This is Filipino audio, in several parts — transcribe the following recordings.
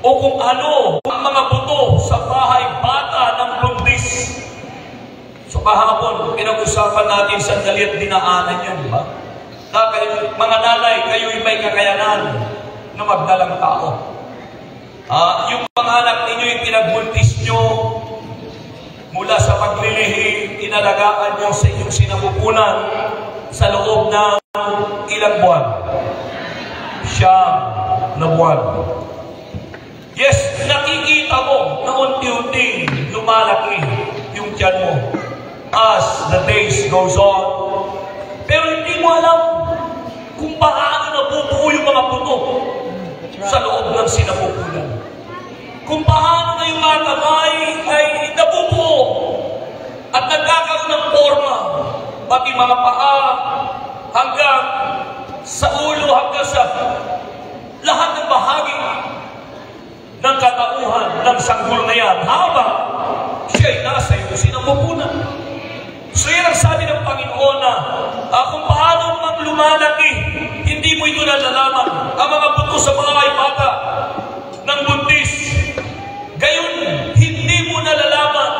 o kung ano ang mga buto sa bahay bata ng buntis. So kahapon, pinag-usapan natin sandali at dinaanan yan, di ba? Dahil mga nanay, kayo'y may kakayanan na magdalang tao. Yung mga anak ninyo'y pinagbuntis nyo mula sa paglilihi, inalagaan nyo sa inyong sinapupunan sa loob ng ilang buwan? 9 na buwan. Yes, nakikita mo na unti-unti lumalaki yung tiyan mo as the days goes on. Pero hindi mo alam kung paano nabubuo yung mga buto sa loob ng sinapupunan. Kung paano na yung mga kamay ay nabubuo at nagkakaroon ng forma, pati mga paa hanggang sa ulo, hanggang sa lahat ng bahagi ng katauhan ng sanggol na yan habang siya'y nasa iyong sinapupunan. So yan ang sabi ng Panginoon na kung paano mang lumalaki, hindi mo ito nalalaman. Ang mga buto sa mga bata ng buntis, gayon hindi mo nalalaman.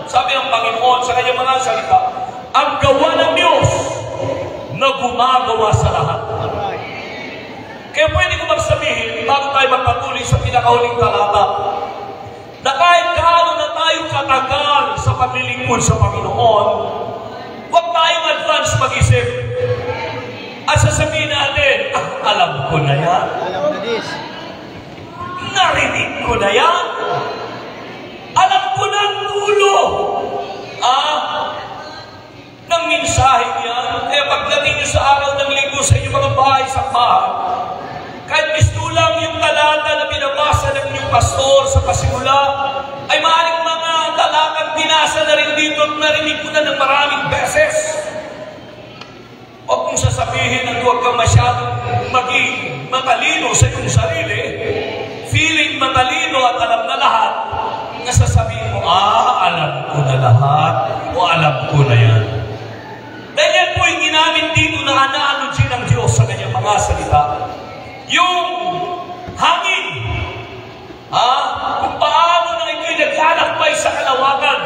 Sabi ng Panginoon sa kanyang mga salita, ang gawa ng Diyos na gumagawa sa lahat. Kaya pwede ko magsabihin, bago tayo magpatuloy sa pinakahuling talata, na kahit gaano na tayo katagal sa paglilingkod sa Panginoon, huwag tayong advance mag-isip. At sasabihin natin, alam ko na yan. Alam na this. Narinig ko na yan. Alam ko na ang dulo ng mensahe niya. Kaya pagdating niyo sa araw ng linggo sa inyong mga bahay sa bahay, kahit gusto lang yung talata na binabasa ng inyong pastor sa pasimula, ay maaaring mga talatang binasa na rin dito at narinig ko na ng maraming beses. Huwag kong sasabihin na huwag kang masyadong maging matalino sa iyong sarili, feeling matalino at alam na lahat, na sasabihin mo, alam ko na lahat o alam ko na yan. Dahil yan po yung ginamit dito na ana-anunsi ng Diyos sa kanyang mga salita. Yung hangin, kung paano na ito'y naglalakbay sa kalawakan,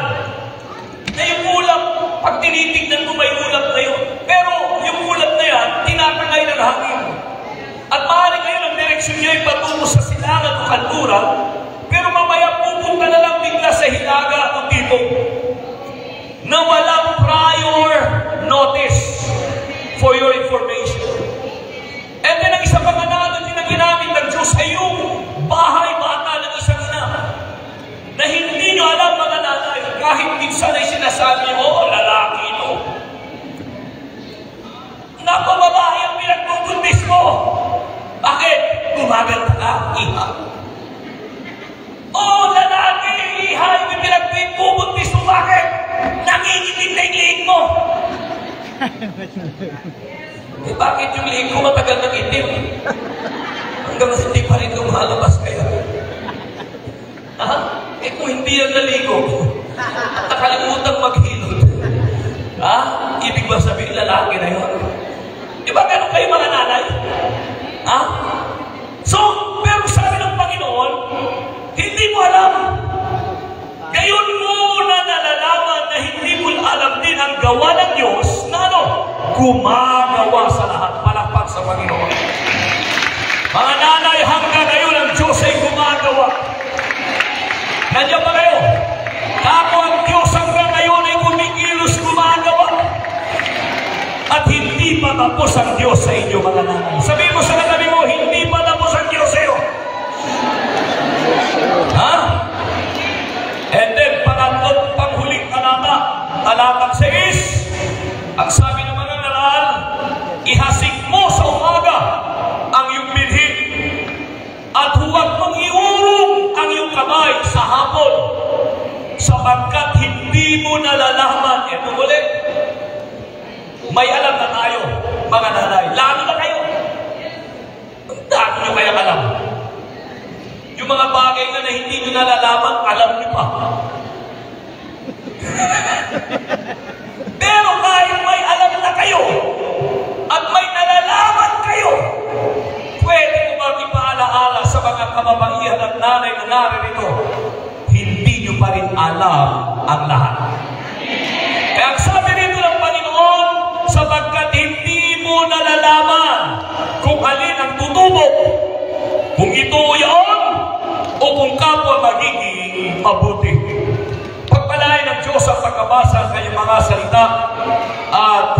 na yung ulap, pag tinitignan mo may ulap na yun, pero yung ulap na yan, tinatangay ng hangin. At maaari ngayon ang direksyon niya ay patungo sa silangan o kanluran, pero mamaya pupunta na lang bigla sa hilaga o dito, na walang prior notice for your information. And then ang isa pang analo din na ginamit ng Diyos ay yung bahay bata ng isang ina na hindi nyo alam mga nanay, kahit minsan ay sinasabi mo, lalaki ito. Naku, babae ang pinagbubuntis mo. Bakit? Gumaganda ka, iha. Lalaki, iha, yung pinagbubuntis mo. Bakit? Nangingitim na yung liig mo. Bakit yung liig ko matagal ng itim? Hanggang hindi pa rin lumalabas kayo. Kung hindi yan naligo, nakalimutan maghilod. Ibig ba sabihin lalaki na yun? Di ba ganun kayo mga nanay? So, pero sabi ng Panginoon, hindi mo alam. Gayon mo na nalalaman na hindi mo alam din ang gawa ng Diyos na gumagawa sa lahat. Palakpak sa Panginoon. Mga nanay, hanggang ngayon ang Diyos ay gumagawa. Nandiyan ba kayo? Ako ang Diyos hanggang ngayon ay kumikilos gumagawa. At hindi pa tapos ang Diyos sa inyo, mga nanay. Sabihin mo sa katabi mo, hindi pa tapos ang Diyos sa iyo. And then, pangatlong panghuling talata, talatang 6, ang sabi ng mga ngaral, ihasik mo sa umaga ang iyong binhi at huwag mong iurong ang iyong kamay sa hapon sapagkat hindi mo nalalaman. Ito ulit, may alam na tayo, mga nanay. Lalo na kayo. Ang dami nyo kaya alam. Yung mga bagay na hindi nyo nalalaman, alam nyo pa. Pero kahit may alam na kayo at may nalalaman kayo, pwede mo bang ipaalaala sa mga kababaihan at nanay na naririto, hindi nyo pa rin alam ang lahat. Kaya ang sabi rito ng Panginoon, sapagkat hindi mo nalalaman kung alin ang tutubok, kung ito yun, o kung kapwa magiging mabuti. Pagpalain ng Diyos ang pagkabasa ng kanyang mga salita at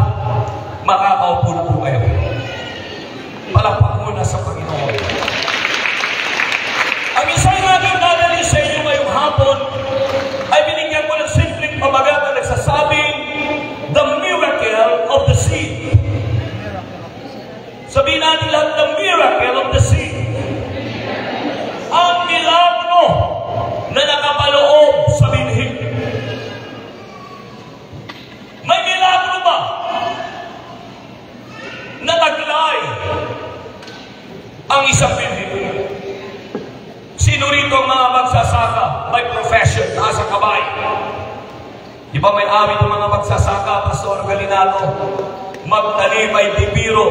makakaupo na po kayo. Palakpak muna sa Panginoon. Ang isang natin dadali sa inyo ngayong hapon ay binigyan ko ng simpleng pamagat na nagsasabing the miracle of the seed. Sabihin natin lahat, the miracle of the seed. Ang milagro na nakapaloob sa binhi. May milagro ba na taglay ang isang binhi? Sino rito ang mga magsasaka? May profession, nasa kabay. Di ba may awit ng mga magsasaka, Pastor Galinado? Magtanim ay bibiro.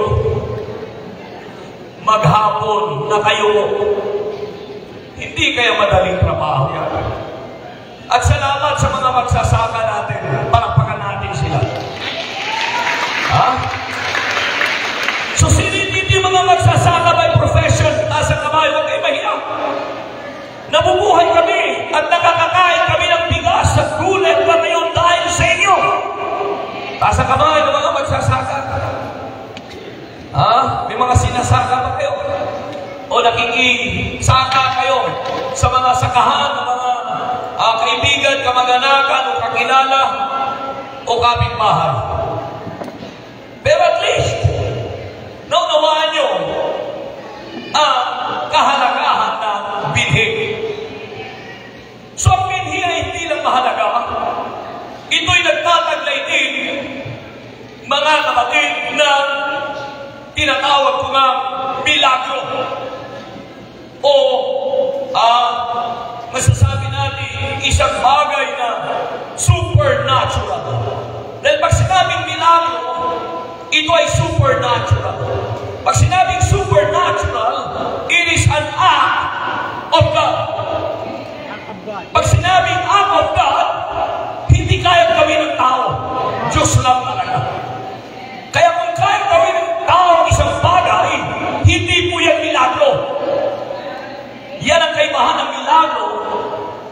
Maghapon na kayo. Hindi kaya madaling trabaho yan. At salamat sa mga magsasaka natin. Palakpakan natin sila. Ha? So sinititi mga magsasaka by profession, nasa kamay, huwag kayo mahiya. Nabubuhay kami at nakakakain kami ng bigas at gulay pa ngayon dahil sa inyo. Nasa kamay ng mga magsasaka. Ha? May mga sinasaka ba kayo? O nakikisaka kayo sa mga sakahan ng mga kaibigan, kamag-anakan, o kakilala, o kapitbahay. Pero at least, naunawaan nyo ang kahalagahan ng binhi. So ang binhi ay hindi lang mahalaga. Ito'y nagtataglay din, mga kapatid, na tinatawag ko nga milagro. O masasabi natin isang bagay na supernatural. Dahil pag sinabing milagro, ito ay supernatural. Pag sinabing supernatural, it is an act of God. Pag sinabing act of God, hindi kaya gawin ng tao. Diyos lang talaga. Kaya kung kaya gawin ng tao ang isang bagay, hindi po yan milagro. Yan ang kaibahan ng milagro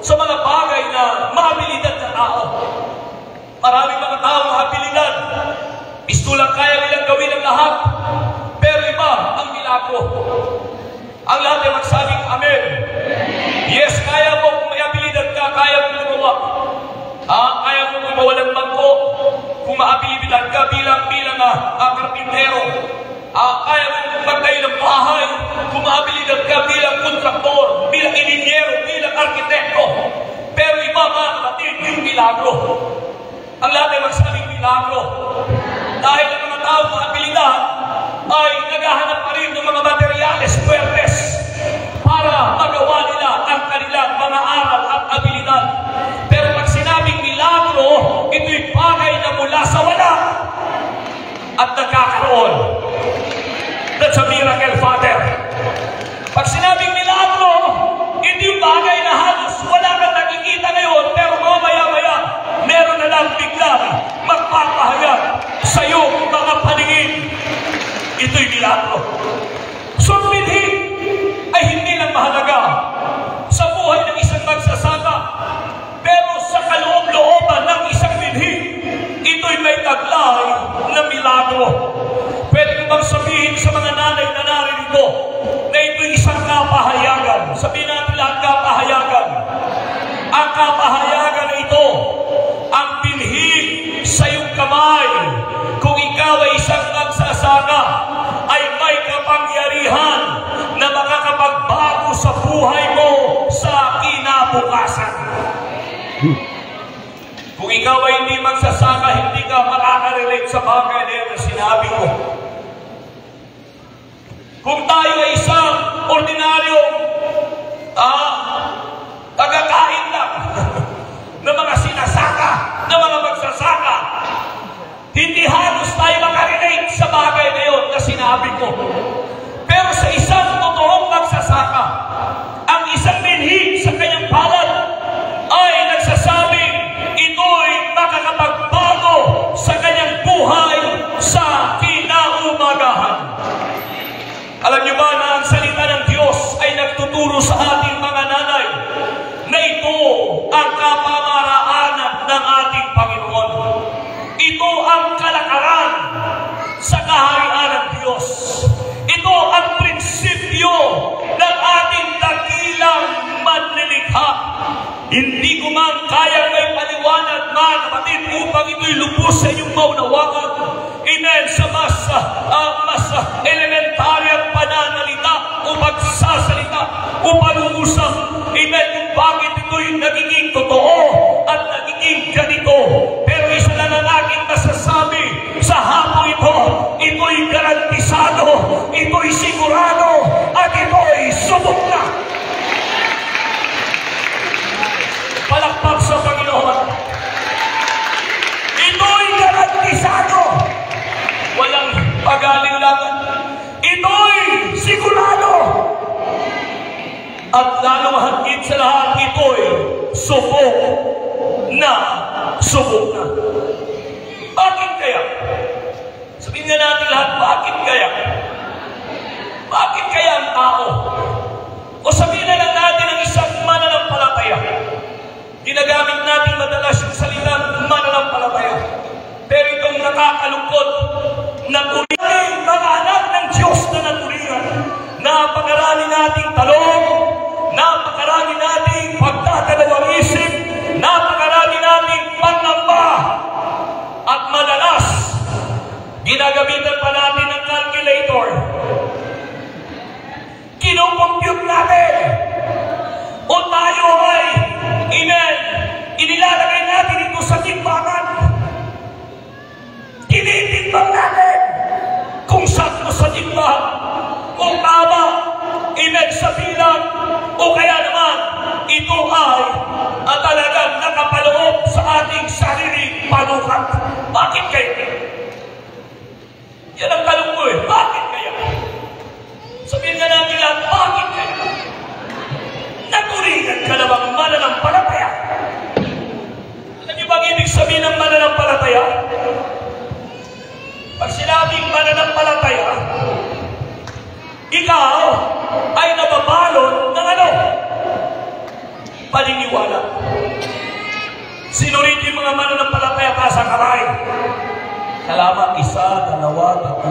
sa mga bagay na mahabilidad na tao. Maraming mga tao mahabilidad. Isto lang kaya nilang gawin ang lahat. Pero iba ang milagro. Ang lahat ay magsabing Amen. Yes, kaya mo. Kung may abilidad ka, kaya mo gumawa. Kaya mo gumawa ng bangko. Kung maabilidad ka bilang karpintero. Kaya mo magtayo ng bahay. Kung maabilidad ka bilang kontraktor, bilang ininyero, bilang arkitekto. Pero iba mga kapatid, yung milagro. Ang lahat ay magsabing milagro. Dahil ang mga tao ng abilidad ay naghahanap pa rin ng mga materyales, puwertes, para magawa nila ang kanilang mga aral at abilidad. Pero pag sinabing milagro, ito'y bagay na mula sa wala at nagkakaroon. That's a miracle, Father. Pag sinabing milagro, hindi yung bagay na halos wala kang nakikita ngayon, pero mamaya-maya, meron na lang biglang magpapahayag sa iyong mga paningin. Ito'y milagro. So, ang binhi ay hindi lang mahalaga sa buhay ng isang magsasaka, pero sa kaloob-looban ng isang binhi, ito'y may taglay na milagro. Pwede ko bang sabihin sa mga nanay na naririto na ito'y isang kapahayagan? Sabihin natin lahat kapahayagan. Ang kapahayagan na ito, ang binhi sa iyong kamay, kung ikaw ay isang magsasaka, ay may kapangyarihan na makakapagbago sa buhay mo sa kinabukasan. Kung ikaw ay hindi magsasaka, hindi ka makaka-relate sa bagay na yan na sinabi ko. Kung tayo ay isang ordinaryong tagakain lang ng mga sinasaka, ng mga magsasaka, hindi halos tayo makarelate sa bagay na yun na sinabi ko. Pero sa isang totoong magsasaka, ang isang Hindi ko man kaya may paliwanag, mga kapatid, upang ito'y lubos sa inyong maunawagan. Amen. Sa mas elementary ang pananalita o pagsasalita o pag-uusap. Amen. Kung bakit ito'y nagiging totoo at nagiging ganito. Pero isa na lang aking masasabi sa hapon ito, ito'y garantisado, ito'y sigurado, at ito'y subok na. Palakpak sa Panginoon. Ito'y garantisado. Walang pag-alinlangan. Ito'y sigurado. At lalo hanggang sa lahat, ito'y subok na. Subok na. Bakit kaya? Sabihin nga natin lahat, bakit kaya? Bakit kaya ang tao? O sabihin na lang natin ang isang mananampalataya. Ginagamit natin madalas yung salitang mananampalataya. Pero itong nakakalungkot, naturingan, mga anak ng Diyos na naturingan. Napakarami nating talong, napakarami nating pagdadalawang isip, napakarami nating pangamba. At madalas, ginagamitan pa natin ng calculator. Kinukompute natin. O tayo ay inilalagay natin ito sa timbangan. Tinitimbang natin kung sakto sa timbangan, kung tama, sa bilang, o kaya naman, ito ay talagang nakapaloob sa ating sariling panukat. Bakit kaya? Yan ang tanong ko eh. Bakit kaya? Sabihin nga natin lang, bakit kaya? Naturingan ka na bang mananampalataya? Alam niyo bang ibig sabihin ng mananampalataya? Pag sinabing mananampalataya, ikaw ay nababalot ng ano? Paniniwala. Sinulit yung mga mananampalataya pa sa kamay. Salamat, 1, 2, 3, 4,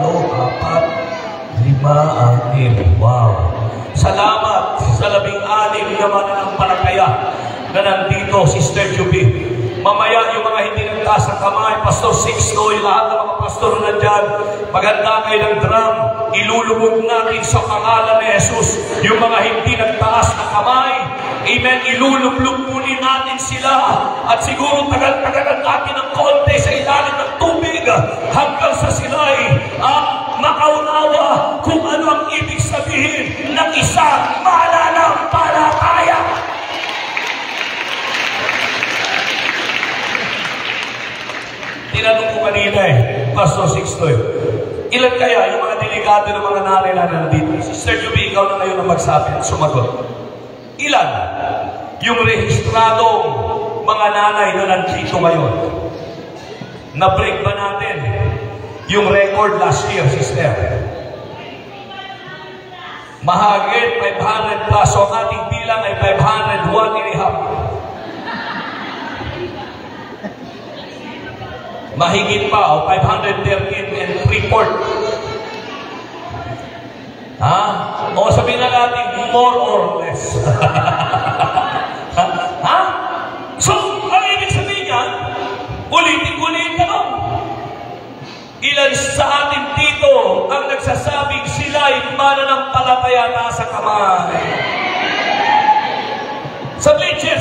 5, 6. Wow. Salamat sa 16 na mananampalataya na nandito, Sister Juby. Mamaya yung mga hindi nagtaas ng kamay, Pastor Sixto, yung lahat ng mga pastor na dyan, maganda kayo ng drum, ilulubog natin sa pangalan ni Jesus. Yung mga hindi nagtaas ng kamay, amen, ilulublog muli natin sila. At siguro tagal-tagalan natin ng konti sa ilalim ng tubig hanggang sa sila'y makaunawa kung ano ang ibig sabihin ng isang mananampalataya. Tinanong ko kanina Pastor Sixto, ilan kaya yung mga delikado ng mga nanay na nandito? Sister Juby, ikaw na ngayon ang magsabi at sumagot. Ilan yung rehistradong mga nanay na nandito ngayon? Na-break ba natin yung record last year, sister? Mahagit 500 plus, so ang ating bilang ay 501.5. Mahigit pa, 513.3. Ha? O sabihin na natin, more or less. Ha? So, ang ibig sabihin niyan, ulitin-ulitin na. Ilan sa atin dito ang nagsasabing sila'y mananampalataya na sa kamay? Sa bleacher.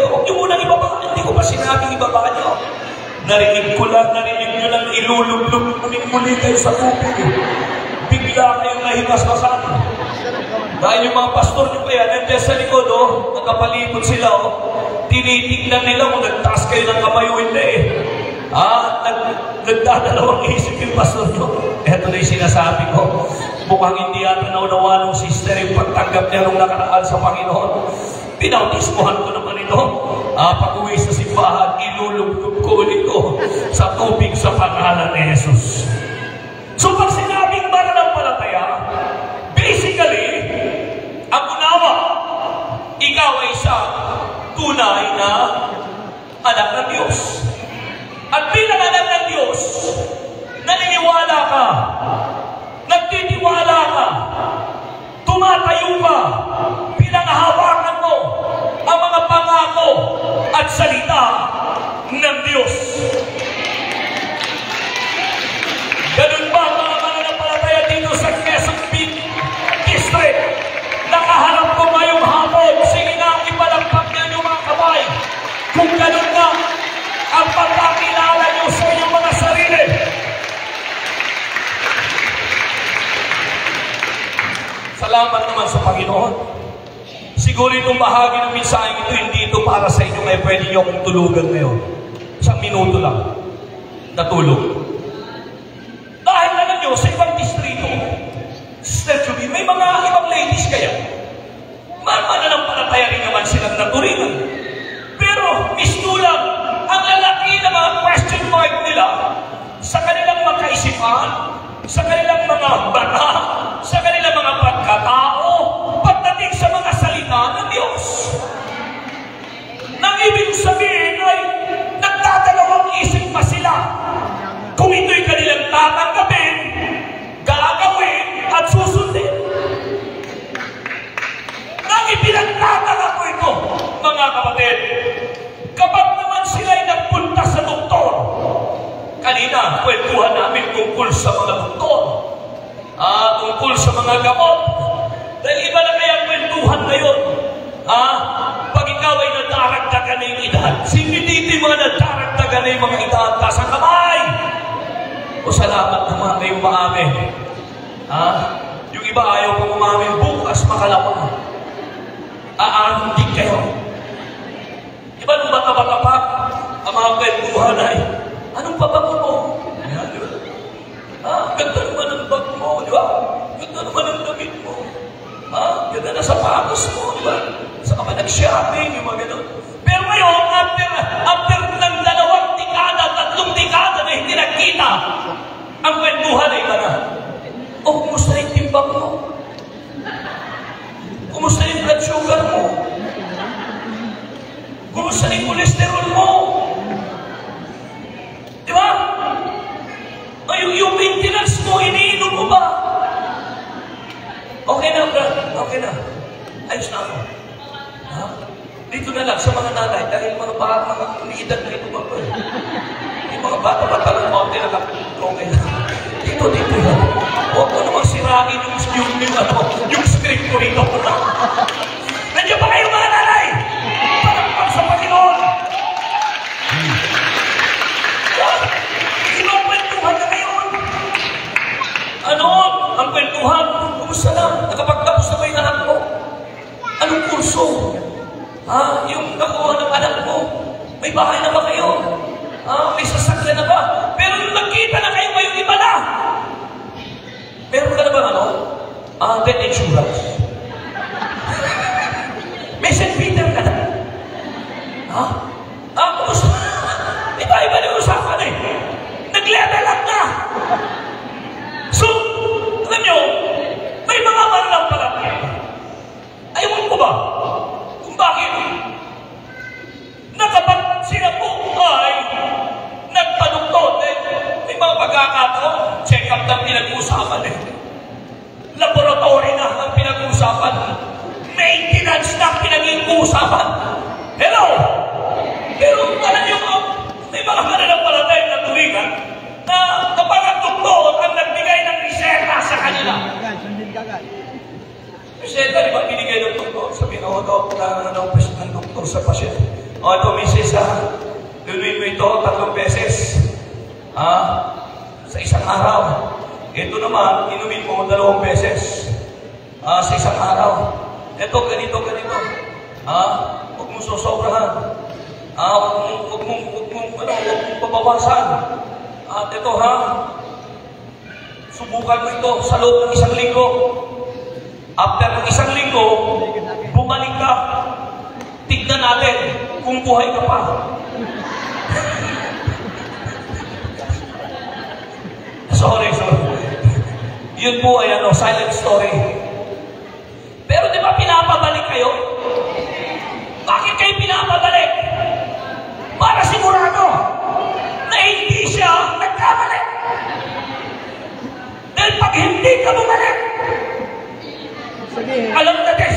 Huwag niyo munang ibaba. Hindi ko pa sinabing ibaba niyo. Narinig nyo lang na ilulublog muli kayo sa tubig. Bigla kayong nahimasmasan. Dahil yung mga pastor nyo kaya, nandiyan sa likod, nagkapalipod sila, tinitignan nila kung nagtaas kayo ng kamay o hindi. Nagdadalawang isip yung pastor nyo. Ito na yung sinasabi ko. Mukhang hindi yata naunawa ng sister yung pagtanggap niya nung nakaraan sa Panginoon. Pinautismuhan ko naman ito. Pag-uwi sa simbahan, ilulublog ko ulit ito sa tubig sa pangalan ni Jesus. So pag sinabing mananampalataya, basically, ang unawa, ikaw ay isang tunay na anak ng Diyos. At bilang anak ng Diyos, naniniwala ka, nagtitiwala ka, tumatayo ka, pinangahawakan mo ang mga pangako salita ng Diyos. Ganun ba mga mananampalataya dito sa Quezon District? Nakaharap ko ngayong hapon. Sige na, ipalagpak niyo yung mga kamay. Kung ganun na ang pagkakilala niyo sa inyong mga sarili. Salamat naman sa Panginoon. Siguro itong bahagi ng mensaheng ito, hindi ito para sa inyo, kaya pwede niyo akong tulugan ngayon. Isang minuto lang. Natulog. Dahil alam niyo, sa ibang distrito, Sister Juby, may mga ibang ladies kaya. Mananampalataya rin naman silang naturingan. Pero, mistulang, ang lalaki na mga question mark nila sa kanilang mga kaisipan, sa kanilang mga bata, sa kanilang mga pagkatao, pagdating sa mga salita ng Diyos. Nang ibig sabihin ay nagdadalawang isip pa sila kung ito'y kanilang tatanggapin, gagawin at susundin. Nang ipinagtataka ko ito, mga kapatid, kapag naman sila'y nagpunta sa doktor, kanina, kwentuhan namin tungkol sa mga doktor, tungkol sa mga gamot, dahil iba na kaya kwentuhan ngayon, pag ikaw ay nadaragdagan na yung edad, siniditi mga nadaragdagan na yung mga edad, sa kamay, o salamat naman kayong maamin. Yung iba ayaw pang umamin, bukas makalama. Aandig kayo. Iba nung bata-bata pa, ang mga kwentuhan ay, anong pabango mo? Ayan, di ba? Ganda naman ang bag mo, di ba? Ganda naman ang damit mo. Ganda na sapatos mo, di ba? Saka ka nag-shopping, yung mga ganun. Pero ngayon, after ng 2 dekada, 3 dekada na hindi nagkita, ang kwentuhan ay iba na. Kumusta yung timbang mo? Kumusta yung blood sugar mo? Kumusta yung cholesterol mo? Di ba? Yung maintenance mo, iniinom mo ba? Okay na, Brad. Okay na. Ayos na ako. Dito na lang sa mga nanay, dahil mga umiidad na ito ba? Yung mga bata-bata lang, okay na lang. Okay na. Dito yan. Huwag ko naman sirain yung script ko rito. Nandiyan ba kayo mga nanay? Palakpak sa Panginoon. Ibang kwentuhan na ngayon. Ang kwentuhan? Kumusta na? Nakapagtapos na ba yung anak mo? Anong kurso? Yung nakuha ng anak mo? May bahay na ba kayo? May sasakyan na ba? Pero yung nagkita na kayo ngayong iba na. Meron ka na ba death insurance? May St. Peter ka na? Kumusta? Iba-iba na yung usapan eh. Nag-level up na. So, alam nyo, may mga mananampalataya. Ayaw ko ba? Kung bakit? Na kapag sila po ay nagpaduktot may mga pagkakataon, check-up lang pinag-uusapan laboratory na ang pinag-uusapan, maintenance na ang pinag-uusapan. Hello? Pero alam nyo, may mga mananampalataya na turingan na kapag ang doktor ang nagbigay ng reseta sa kanila. Reseta, di ba binigay ng doktor? Sabihin, ng doktor sa pasyente. Ito, misis, lunuin mo ito 3 beses. Sa isang araw. Ito naman, inumin mo 2 beses. Sa isang araw. Ito, ganito. Huwag mong sosobrahan. Huwag mong pabawasan. At ito, subukan mo ito sa loob ng 1 linggo. After ng 1 linggo, bumalik ka. Tignan natin kung buhay ka pa. Sorry. Yun po ay silent story. Pero di ba pinapabalik kayo? Bakit kayo pinapabalik? Para sigurado na hindi siya nagkamali. Dahil pag hindi ka bumalik, alam na din.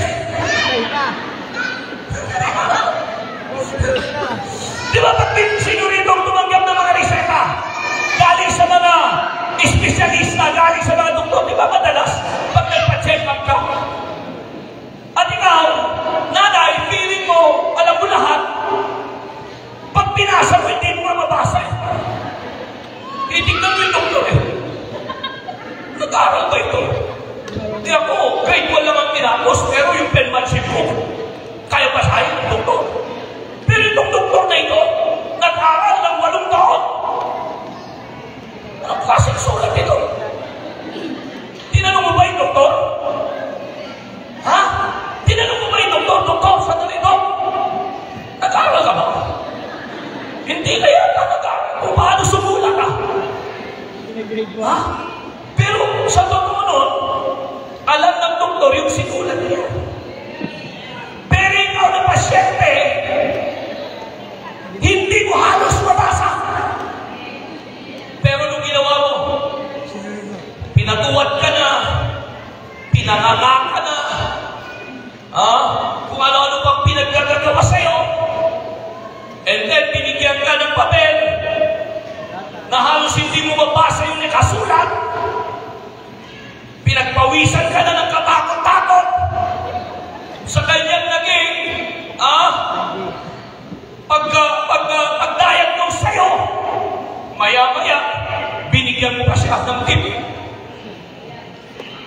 Ha? Pero sa totoo nun, alam ng doktor yung sikulan niya. Pero ikaw na pasyente, hindi mo halos mabasa. Pero nung ginawa mo, pinatuwad ka na, pinanganga ka na, kung ano-ano pang pinagkagagawa sa'yo, and then binigyan ka ng papel na halos hindi mo mabasa yung nakasulat, pinagpawisan ka na ng katakot-takot sa kanyang naging pag-diagnose sa'yo, maya-maya binigyan mo pa siya ng tip.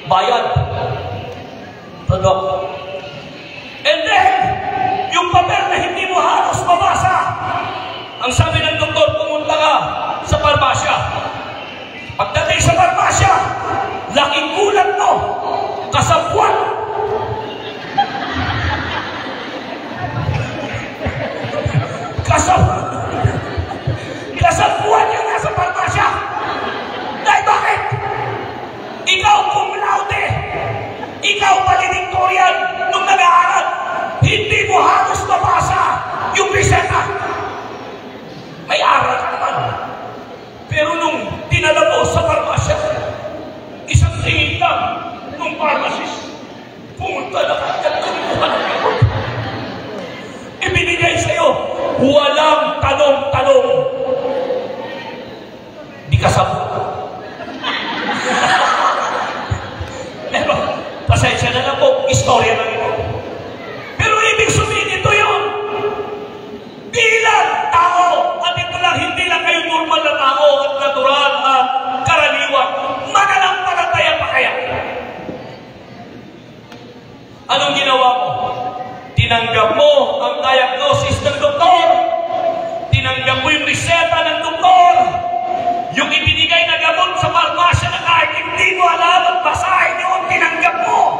Bayad. Tadok. And then, yung papel na hindi mo halos mabasa, ang sabi ng doktor, pumunta ka sa parmasya. Pagdating sa parmasya, laking gulat mo, kasabuan. Kasabuan yan nasa parmasya. Dahil bakit? Ikaw cum laude, ikaw valedictorian nung nag-aaral, hindi mo halos mabasa yung reseta. May aral ka naman. Pero nung dinala mo sa parmasya, isang tingin lang nung pharmacist, pumunta na kagad kumuha ng gamot. Ibinigay sa'yo, walang talong-talong. Di ka sabot. Pero, pasensya na lang po, istorya lang ito. Pero ibig sabihin ito yun. Bilang tao, at ito lang, hindi lang kayo normal na tao at natural at karaniwan, mananampalataya pa kaya? Anong ginawa mo? Tinanggap mo ang diagnosis ng doktor. Tinanggap mo yung reseta ng doktor. Yung ibinigay na gamot sa parmasya na kahit hindi mo alam at basahin nyo, tinanggap mo.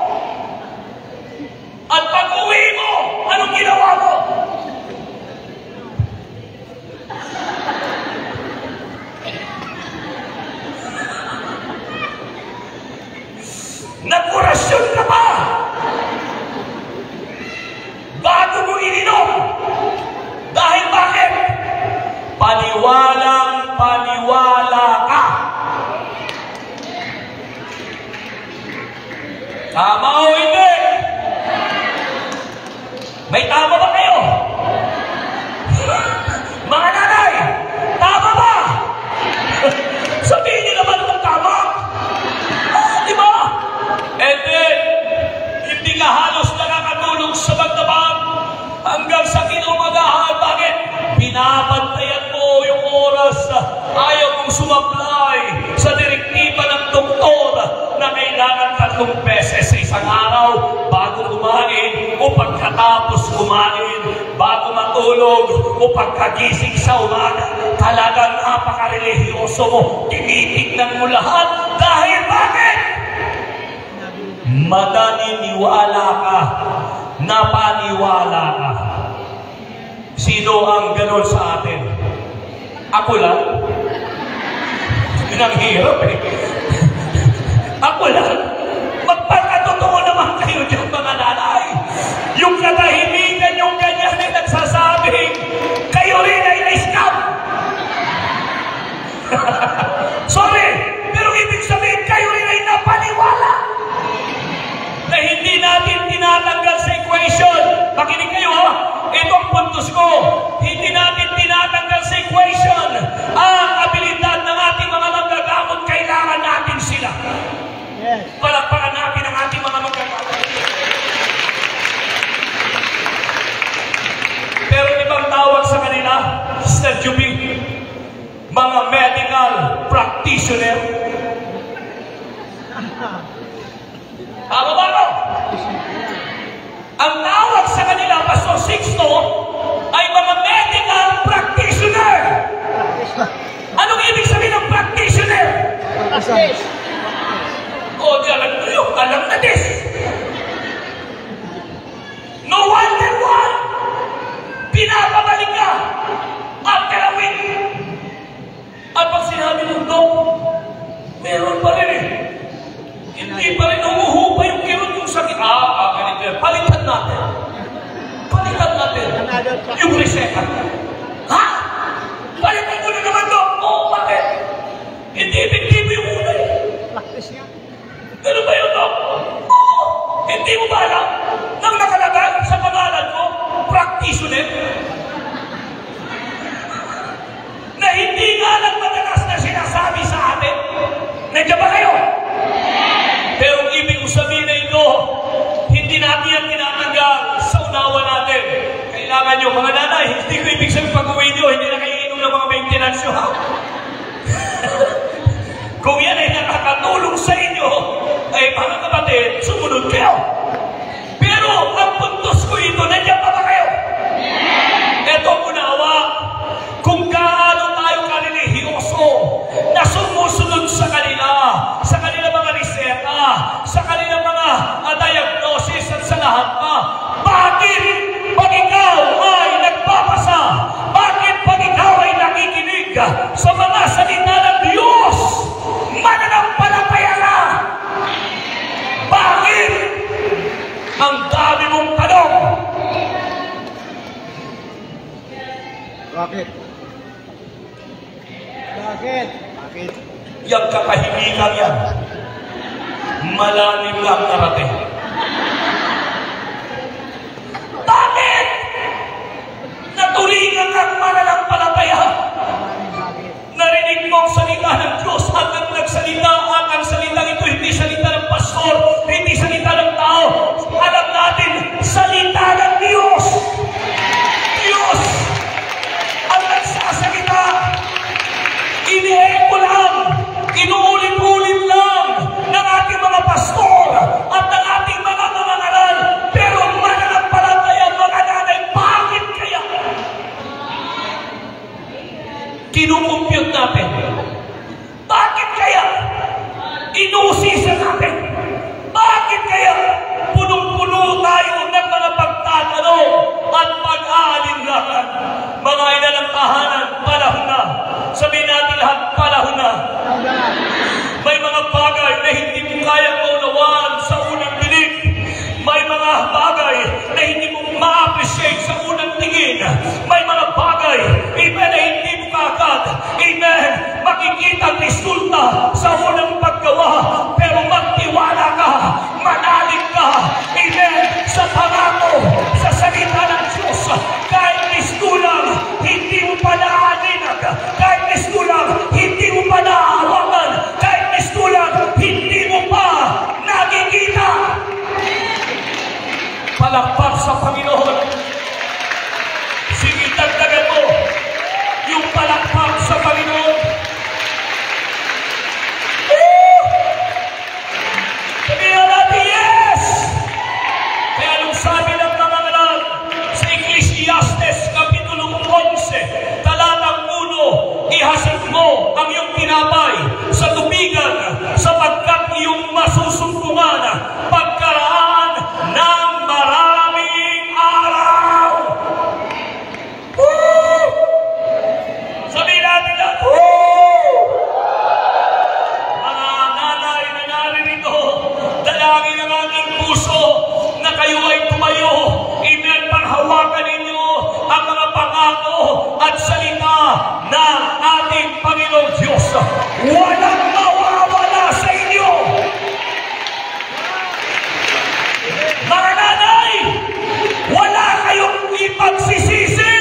At pag-uwi mo, anong ginawa mo? Nag-orasyon ka pa bago mo ininom. Dahil bakit? Paniwalang-paniwala ka. Tama o hindi? May tama ba kayo? Mga nanay, tama ba? Sabihin niyo naman kung tama. Di ba? And then, hindi ka halos nakakatulog sa magdamag hanggang sa kinumagahan. Bakit? Binabantayan mo yung oras. Ayaw mong sumablay sa direktiba ng doktor na kailangan 3 beses sa isang araw bago kumain o pagkatapos kumain, bago matulog o pagkagising sa umaga. Talagang napaka-religyoso mo. Tinitignan mo lahat. Dahil bakit? Mananiniwala ka, napaniwala ka. Sino ang ganon sa atin? Ako lang? Yun ang hirap eh. Ako lang? Magpagkatotoo naman kayo dyan mga nanay. Yung katahimikan yung ganyan ay nagsasabing kayo rin ay na-scam. Sorry, pero ibig sabihin kayo rin ay napaniwala na hindi natin tinatanggal sa equation. Makinig kayo ha, itong puntos ko, hindi natin tinatanggal sa equation ang abilidad ng ating mga manggagamot. Kailangan natin sila. Yes. Palakpakan natin ang ating mga manggagamot. Pero ibang tawag sa kanila, Sister Juby, mga medical practitioner. Tama ba no? Ang tawag sa kanila, Pastor Sixto, ay mga medical practitioner. Anong ibig sabihin ng practitioner? O, alam nyo yung alam na this. No wonder why. Pinapabalik ka after a week. At pag sinabi ng Dok, may Yung reseta. Ha? Balikan ko na naman doon. Oo, bakit? Hindi epektibo yung una eh. Ano ba yun, Dok? Oo. Hindi mo ba alam? Nang nakalagay sa pangalan mo, practitioner, na hindi nga lang madalas na sinasabi sa atin. Nandiyan ba kayo? Pero ang ibig ko sabihin na ito, hindi natin yan tinatanggal sa unawa natin. Kailangan nyo, mga nanay, hindi ko ibig sabihin pag-uwi nyo, hindi na kayo inom ng mga maintenance nyo, ha? Kung yan ay nakakatulong sa inyo, ay mga kapatid, sumunod kayo. Pero ang puntos ko ito, nandiyan pa ba kayo? Ito ang unawa, kung gaano tayo karelihiyoso na sumusunod sa kanila mga reseta, sa kanila mga diagnosis at sa lahat pa. Bakit pag ikaw ay nagpapasa? Bakit pag ikaw ay nakikinig sa mga salita ng Diyos? Mananampalataya ka! Bakit? Ang dami mong tanong. Bakit? Bakit? Bakit? Yang katahimikan yan, malalim lang narating. Bakit? Natulingan kang mananampalataya. Narinig mo ang salita ng Diyos hanggang nagsalita at ang salita ito hindi salita ng pastor, hindi salita ng tao. Alam natin, salita ng Diyos. Diyos ang nagsasalita. Inieko lang, inuulit-ulit lang ng ating mga pastor at ng ating mga mangaral. Pero mananampalataya, mga nanay, bakit kaya? Kinukumpute natin. Bakit kaya? Inusisa natin. Bakit kaya? Punong-puno tayo ng mga pagtatanong at pag-aalinlangan. Mga ina ng tahanan, panahon na. Sabihin natin lahat, panahon na. May mga bagay na hindi mo kayang maunawaan sa unang dinig. May mga bagay na hindi mo ma-appreciate sa unang tingin. May mga bagay, amen, na hindi mo kaagad, amen, makikita ang resulta sa unang paggawa. Pero magtiwala ka, manalig ka, amen, sa pangako, sa salita ng Diyos. Kahit miskulang, hindi mo pa naaninag. Kahit miskulang, hindi mo pa naahawakan. Kahit miskulang, hindi mo pa nakikita. Palakpak sa Panginoon. Sige, dagdagan mo yung palakpak sa Panginoon. Sabihin natin, yes! Kaya nung sabi ng mga ngalan sa Ecclesiastes Kapitulo 11, talatang 1, ihasik mo ang iyong tinapay sa tubigan sapagkat iyong masusumbungan pagkaraan ng maraming araw. Woo! Sabihin natin lang, woo! Mga nanay na naririto, dalangin ang ating puso na kayo ay tumayo. Amen, panghawakan ninyo ang mga pangako at salita ng ating Panginoong Diyos. Walang mawawala sa inyo. Mga nanay, wala kayong ipagsisisi.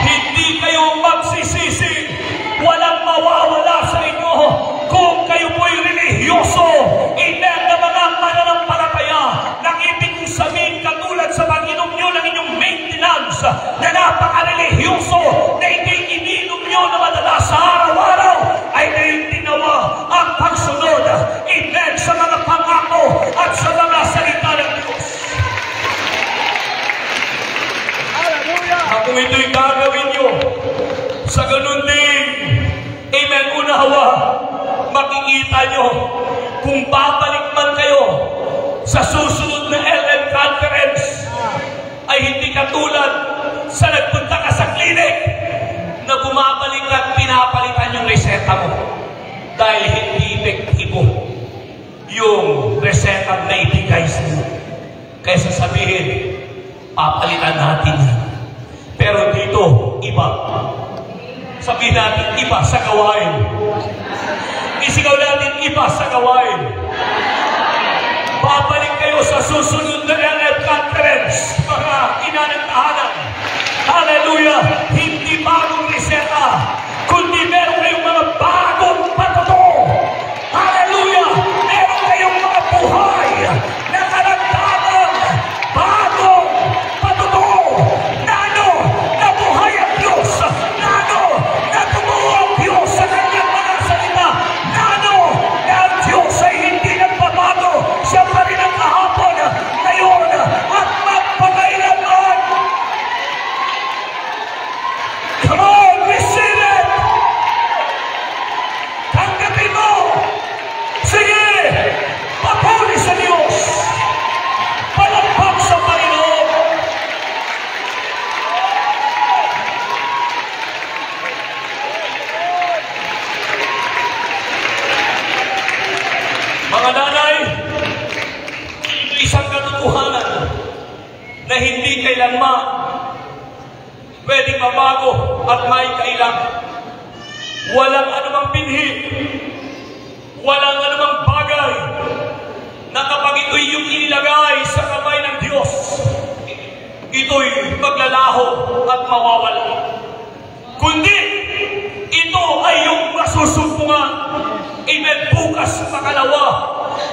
Hindi kayo magsisisi. Walang mawawala sa inyo kung kayo po'y relihiyoso. Amen, na mga mananampalataya. Nang ibig kong sabihin, katulad sa pag-inom nyo ng inyong maintenance, na napaka-relihiyoso, na hindi ininom nyo na madalas sa araw-araw, ay ngayon tinawa ang pagsunod. Amen, sa mga pangako at sa mga salita ng Diyos. Kung ito'y gagawin nyo, sa ganun din, amen, unawa, makikita nyo, kung babalik man kayo sa susunod na LM conference, ay hindi katulad sa nagpunta ka sa clinic na bumabalik at pinapalitan yung reseta mo dahil hindi epektibo yung reseta na ibigay sa iyo. Kaya sasabihin, papalitan natin yan. Pero dito, iba. Sabihin natin, iba sa gawain. Isigaw natin, iba sa gawain. Babalik kayo sa susunod na LF conference, mga ina ng tahanan. Hallelujah! Hindi bagong reseta, kundi meron kayong mga bagong patuto. Hallelujah! Meron kayong mga buhay na karagdagang bagong patuto. Na buhay ang Diyos. Na tumuo ang Diyos sa kanyang mga salita. Na ang Diyos ay hindi nagbabago. Siya pa rin ang kahapon, ngayon, at magpakailanman. Come on, receive it! Tanggapin mo! Sige! Papuri sa Diyos! Palakpak sa Panginoon! Mga nanay, isang katotohanan na hindi kailanman pwedeng mabago at may kailang. Walang anumang binhi, walang anumang bagay na kapag ito'y yung inilagay sa kamay ng Diyos, ito'y maglalaho at mawawala. Kundi, ito ay yung masusumpungan. Amen. Bukas makalawa,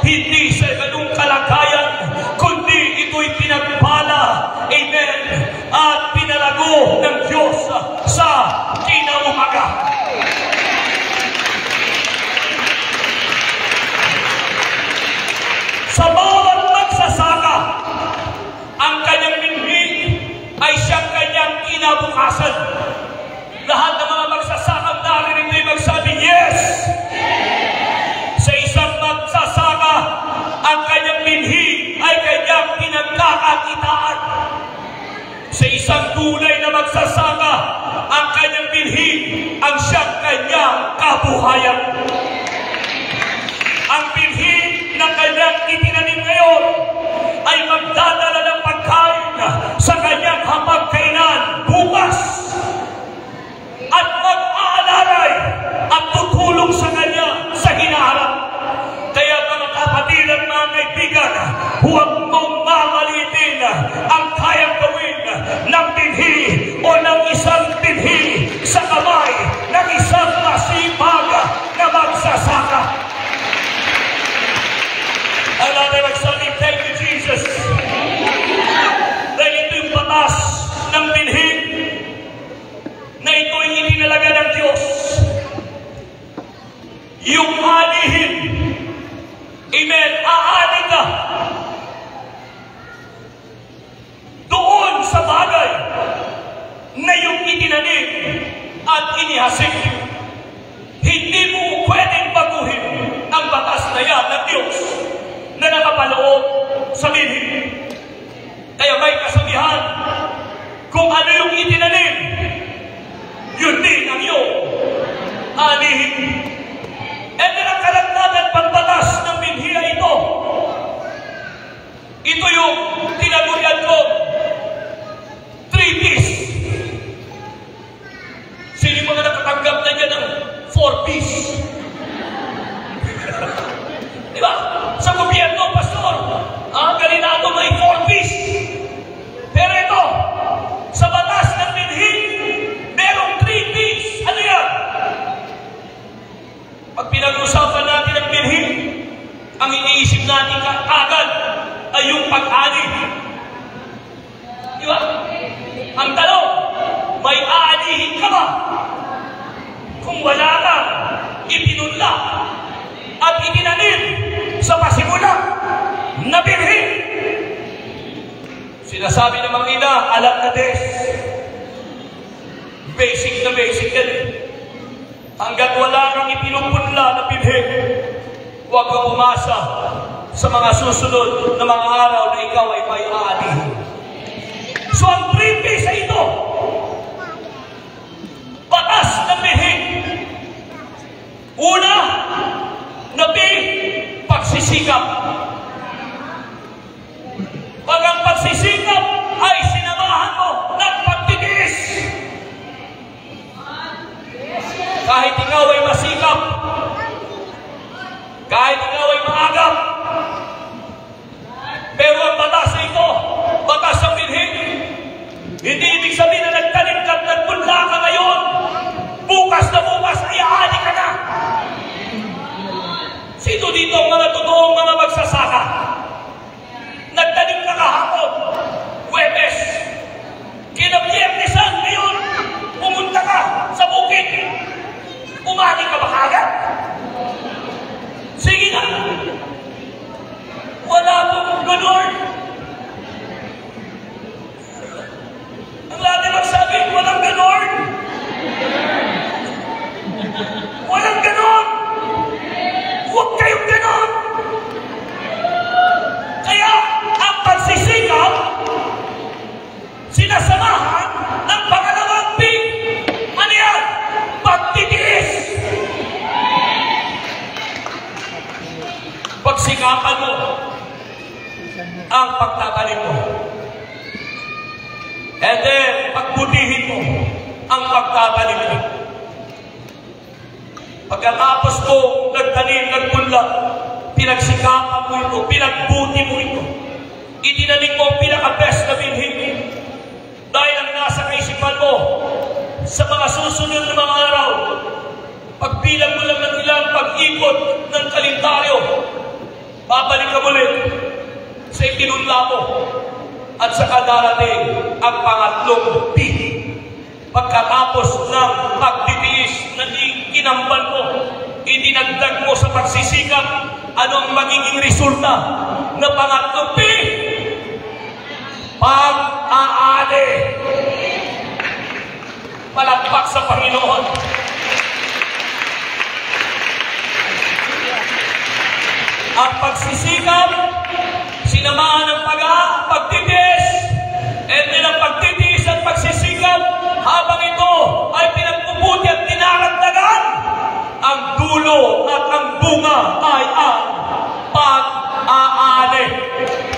hindi sa ganung kalagayan, kundi ito'y pinagpala. Amen. At pinalago ng Diyos sa kinaumaga. Sa bawat magsasaka, ang kanyang binhi ay siyang kanyang kinabukasan. Lahat ng mga magsasakang naririnig ay magsabi, yes! Sa isang magsasaka, ang kanyang binhi ay kanyang pinagkakakitaan. Sa isang tunay na magsasaka, ang kanyang binhi ang siyang kanyang kabuhayan. Ang binhi na kanyang itinanim ngayon ay magdadala ng pagkain sa kanyang hapagkainan bukas at mag-aalalay at tutulong sa kanya sa hinaharap. Kaya mga kapatid at mga kaibigan, huwag mong mamalitin ang kayang gawin ng binhi o ng isang binhi sa kamay ng isang masipag na magsasaka. Ang nanay magsabi, thank you, Jesus. Dahil ito yung batas ng binhi na ito'y itinalaga ng Diyos. Yung anihin, amen, aani ka doon sa bagay na yung itinanim at inihasik. Hindi mo pwedeng baguhin ang batas na yan ng Diyos na nakapaloob sa binhi. Kaya may kasabihan, kung ano yung itinanim, yun din ang iyong anihin. And then ang karagdagan pagbatas ng binhi ay ito. Ito yung tinagurian ko, 3Ps. Sino mga nakatanggap na dyan ng 4Ps? Diba? Sa gobyerno, pastor, galinado may 4Ps. Pero ito, sa batas ng binhi, merong 3Ps. Ano yan? Pag pinag-usapan natin ang binhi, ang iniisip natin agad ay yung pag-ani. Diba? Ang tanong, may aanihin ka ba? Kung wala ka, ipinunla at itinanim sa pasimula na binhi. Sinasabi ng mga ina, alam na des. Basic na basic yan. Hanggat wala kang ipinupunla na binhi, huwag kang umasa sa mga susunod na mga araw na ikaw ay may aanihin. So ang 3Ps ay ito. Batas na binhi. Una, pagsisikap. Pag ang pagsisikap ay sinasamahan ng pangalawang P. Ano yan? Pagtitiis. Pagsikapan mo ang pagtatanim mo. And then, pagbutihin mo ang pagtatanim mo. Pagkatapos mo, nagtanim, nagpunla, pinagsikapan mo ito, pinagbuti mo ito. Itinanim mo ang pinaka-best na binhi. Dahil ang nasa kaisipan mo, sa mga susunod na mga araw, pagbilang mo lang ng ilang pag-ikot ng kalendaryo, babalik ka muli sa itinunla mo. At saka darating ang pangatlong P. Pagkatapos ng pagtitiis na kinamban mo, idinagdag mo sa pagsisikap, anong magiging resulta ng pangatlong P? Pag-aani. Palakpak sa Panginoon. Ang pagsisikap, sinamahan ng pagtitiis, and then ang pagtitiis at pagsisikap, habang ito ay pinagpuputi at dinaragdagan, ang dulo at ang bunga ay ang pag-aani.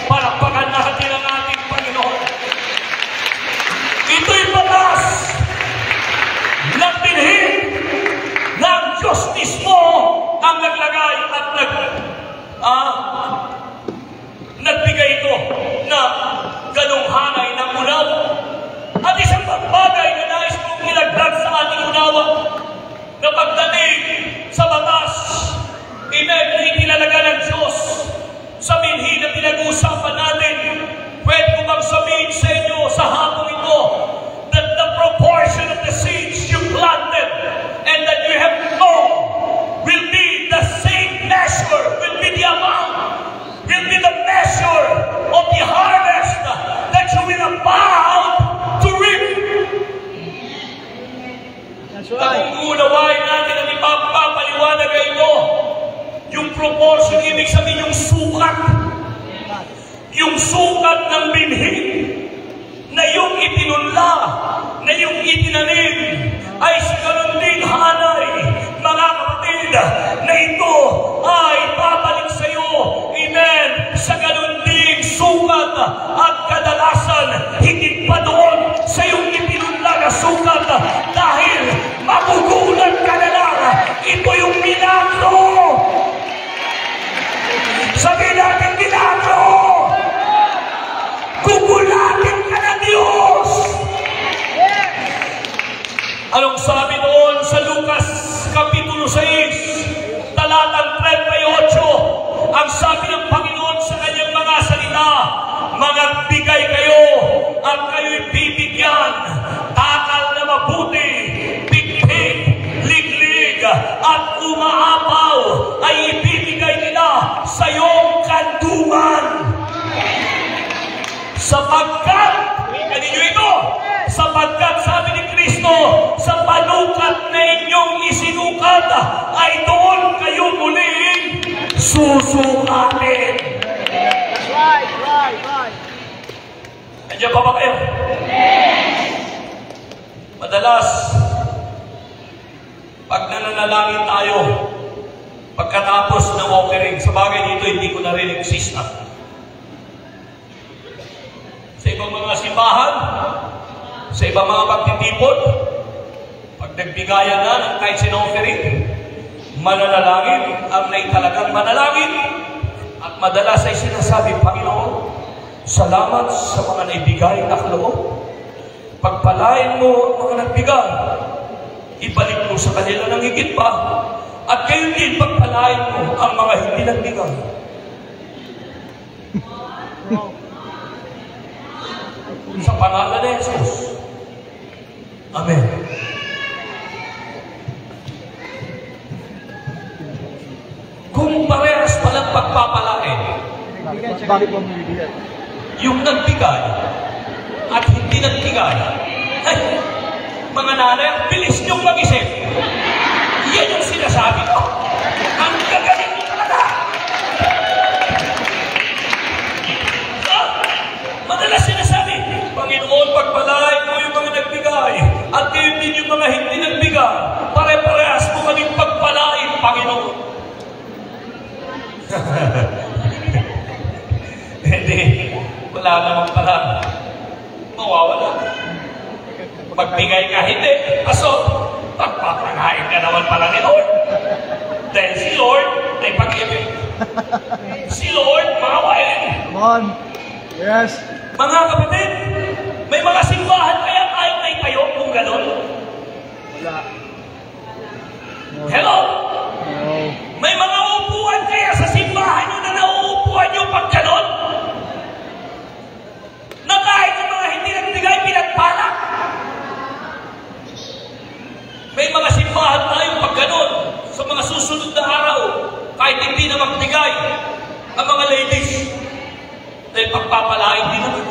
Palakpakan natin ang ating Panginoon. Ito'y batas ng binhi ng Diyos mismo ang naglagay at nagbigay ito na ganong hanay ng unaw. At isang bagay na nais kong ilagdag sa ating unawa na pagdating sa batas, amen, na itinalaga ng Diyos sa binhi na pinag-uusapan natin. Pwede ko bang sabihin sa inyo sa hapong ito that the proportion of the seeds you planted and that you have known will be the same measure, will be the amount, will be the measure of the harvest that you will about to reap. That's right. Kung unawain natin ang ipapaliwanag ito, yung proportion, ibig sabihin yung sukat. Yung sukat ng binhi na yung itinunla, na yung itinanim, ay sa ganun din hanay, mga kapatid, na ito ay babalik sa iyo, amen, sa ganun din sukat at kadalasan, higit pa doon sa yung itinunla na sukat, dahil magugulat ka na lang, ito yung milagro. Sabihin natin milagro. Gugulatin ka na Diyos. Anong sabi doon sa Lucas Kapitulo 6, talatang 38, ang sabi ng Panginoon sa kanyang mga salita, magbigay kayo at kayo'y bibigyan, takal na mabuti, pigpig, liglig, at umaapaw ay ibibigay nila sa iyong kantungan. Sapagkat, ano nyo ito? Sapagkat, sabi ni Kristo, sa panukat na inyong isinukat, ay doon kayo muling susukatin. Right. Nandiyan pa ba kayo? Madalas, pag nananalangin tayo, pagkatapos ng offering, sa bagay dito, hindi ko narinig sista. Sa ibang mga simbahan, sa ibang mga pagtitipon, pag nagbigayan na ng kahit sinofering, mananalangin ang naitalagang manalangin, at madalas ay sinasabi, Panginoon, salamat sa mga naibigay na kaloob. Pagpalain mo ang mga nagbigay, ibalik mo sa kanila ng higit pa, at kayo din pagpalain mo ang mga hindi nagbigay. Sa pangalan ni Jesus. Amen. Kung parehas palang pagpapalain, yung nagbigay at hindi nagbigay, ay, mga nanay, ang bilis niyong mag-isip. Yan yung sinasabi ko. Ang gagaling mo talaga. Madalas sinasabi, Panginoon, yung mga hindi nagbigay, pare-parehas mo kaming pagpalain, Panginoon. Hindi, wala naman pala. Mawawala. Magbigay ka, hindi. Kaso, pagpapalain ka naman pala ni Lord. Dahil si Lord ay pag-ibig. Si Lord, maawain. Come on. Yes. Mga kapatid, may mga simbahan kaya kayo na itayo kung gano'n? Wala. No. Hello? No. May mga upuan kaya sa simbahan nyo na nauupuan nyo pag gano'n? Na kahit yung mga hindi nagbigay, pinagpalak. May mga simbahan tayo pag gano'n sa mga susunod na araw, kahit hindi na magbigay ang mga ladies, dahil pagpapalain din naman.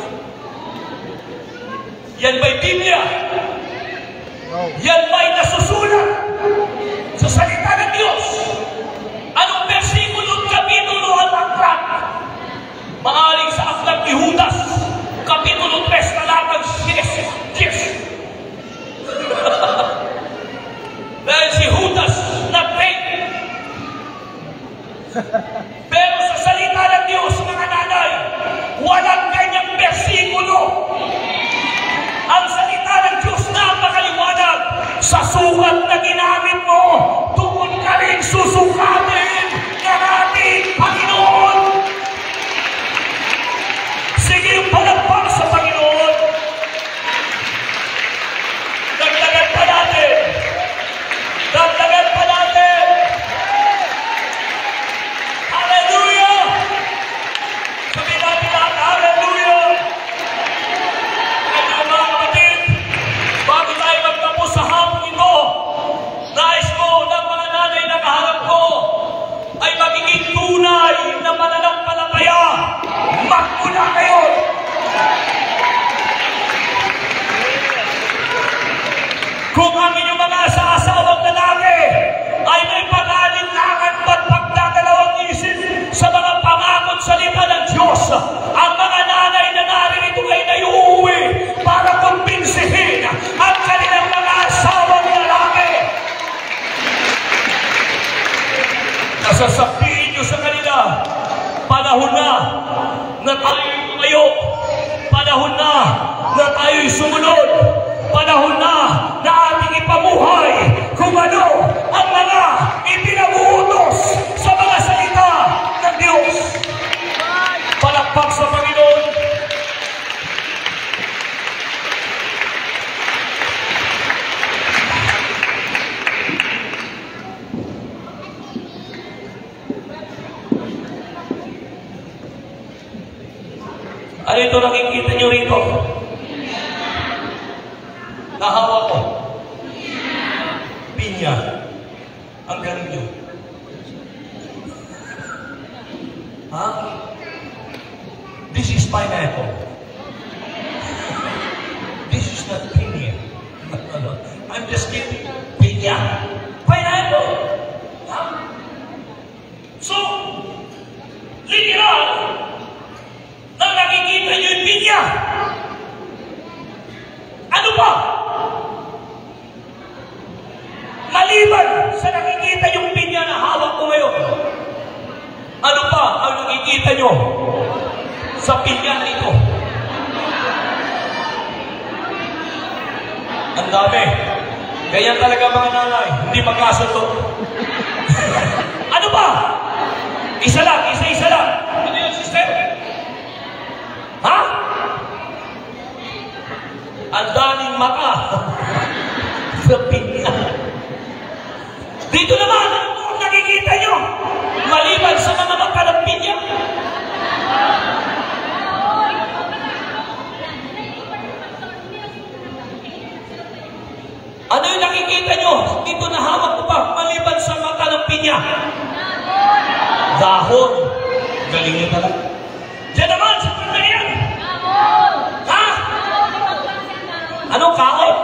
Yan ba'y Biblia? No. Yan ba'y nasusulat sa salita ng Diyos? Anong versikulo, kapitulo at aklat? Maaring sa aklat ni Judas, kapitulo 3, talatang 10. Dahil si Judas nag-pray. Pero sa salita ng Diyos, mga nanay, walang ganyang versikulo. Ang salita ng Diyos napakaliwanag. Sa sukat na ginamit mo, doon ka rin susukatin ng ating Panginoon. Sige yung palagpak sa Panginoon. Dagdagan pa natin. Dagdagan pa natin. Hallelujah! Sabi natin lahat, hallelujah! Kaya mga kapatid, bago tayo magtapos sa hapon ito, nais ko ng mga nanay na kaharap ko ay magiging tunay na mananampalataya. Magmula kayo! Kung ang inyong mga asasawang lalaki ay may pag-alinlangan at pagdadalawang isip sa mga pangakot salita ng Diyos, ang mga nanay na naririto ay naiuwi para kumbinsihin ang kanilang mga asawang lalaki. Nasasabihin nyo sa kanila, panahon na tayo'y tumayo, panahon na tayo'y sumunod, panahon na ating ipamuhay kung ano ang mga ipinabuutos sa mga salita ng Diyos. Palakpak sa Panginoon. Ano ito nakikita nyo rito? Nahawa ko. Pinya. Ang galing nyo. Ha? This is pineapple. This is not pinya. I'm just kidding. Pinya. Pineapple. Ha? So, literal, nang nakikita nyo yung pinya. Ano pa? Maliban sa nakikita yung pinya na hawak ko ngayon, ano pa ang nakikita nyo sa pinya na ito? Ang dami. Ganyan talaga mga nanay, hindi magkasundo. Ano ba? Isa lang, isa lang. Ano yung sister? Ha? Ang daming mata sa pinya. Dito naman, ano po ang nakikita nyo? Maliban sa mga mata ng pinya. Ano yung nakikita nyo? Dito na hawak ko pa, maliban sa mata ng pinya. Dahon. Galing nyo talaga. Diyan naman, sa pinya yan. Ha? Ano kaot?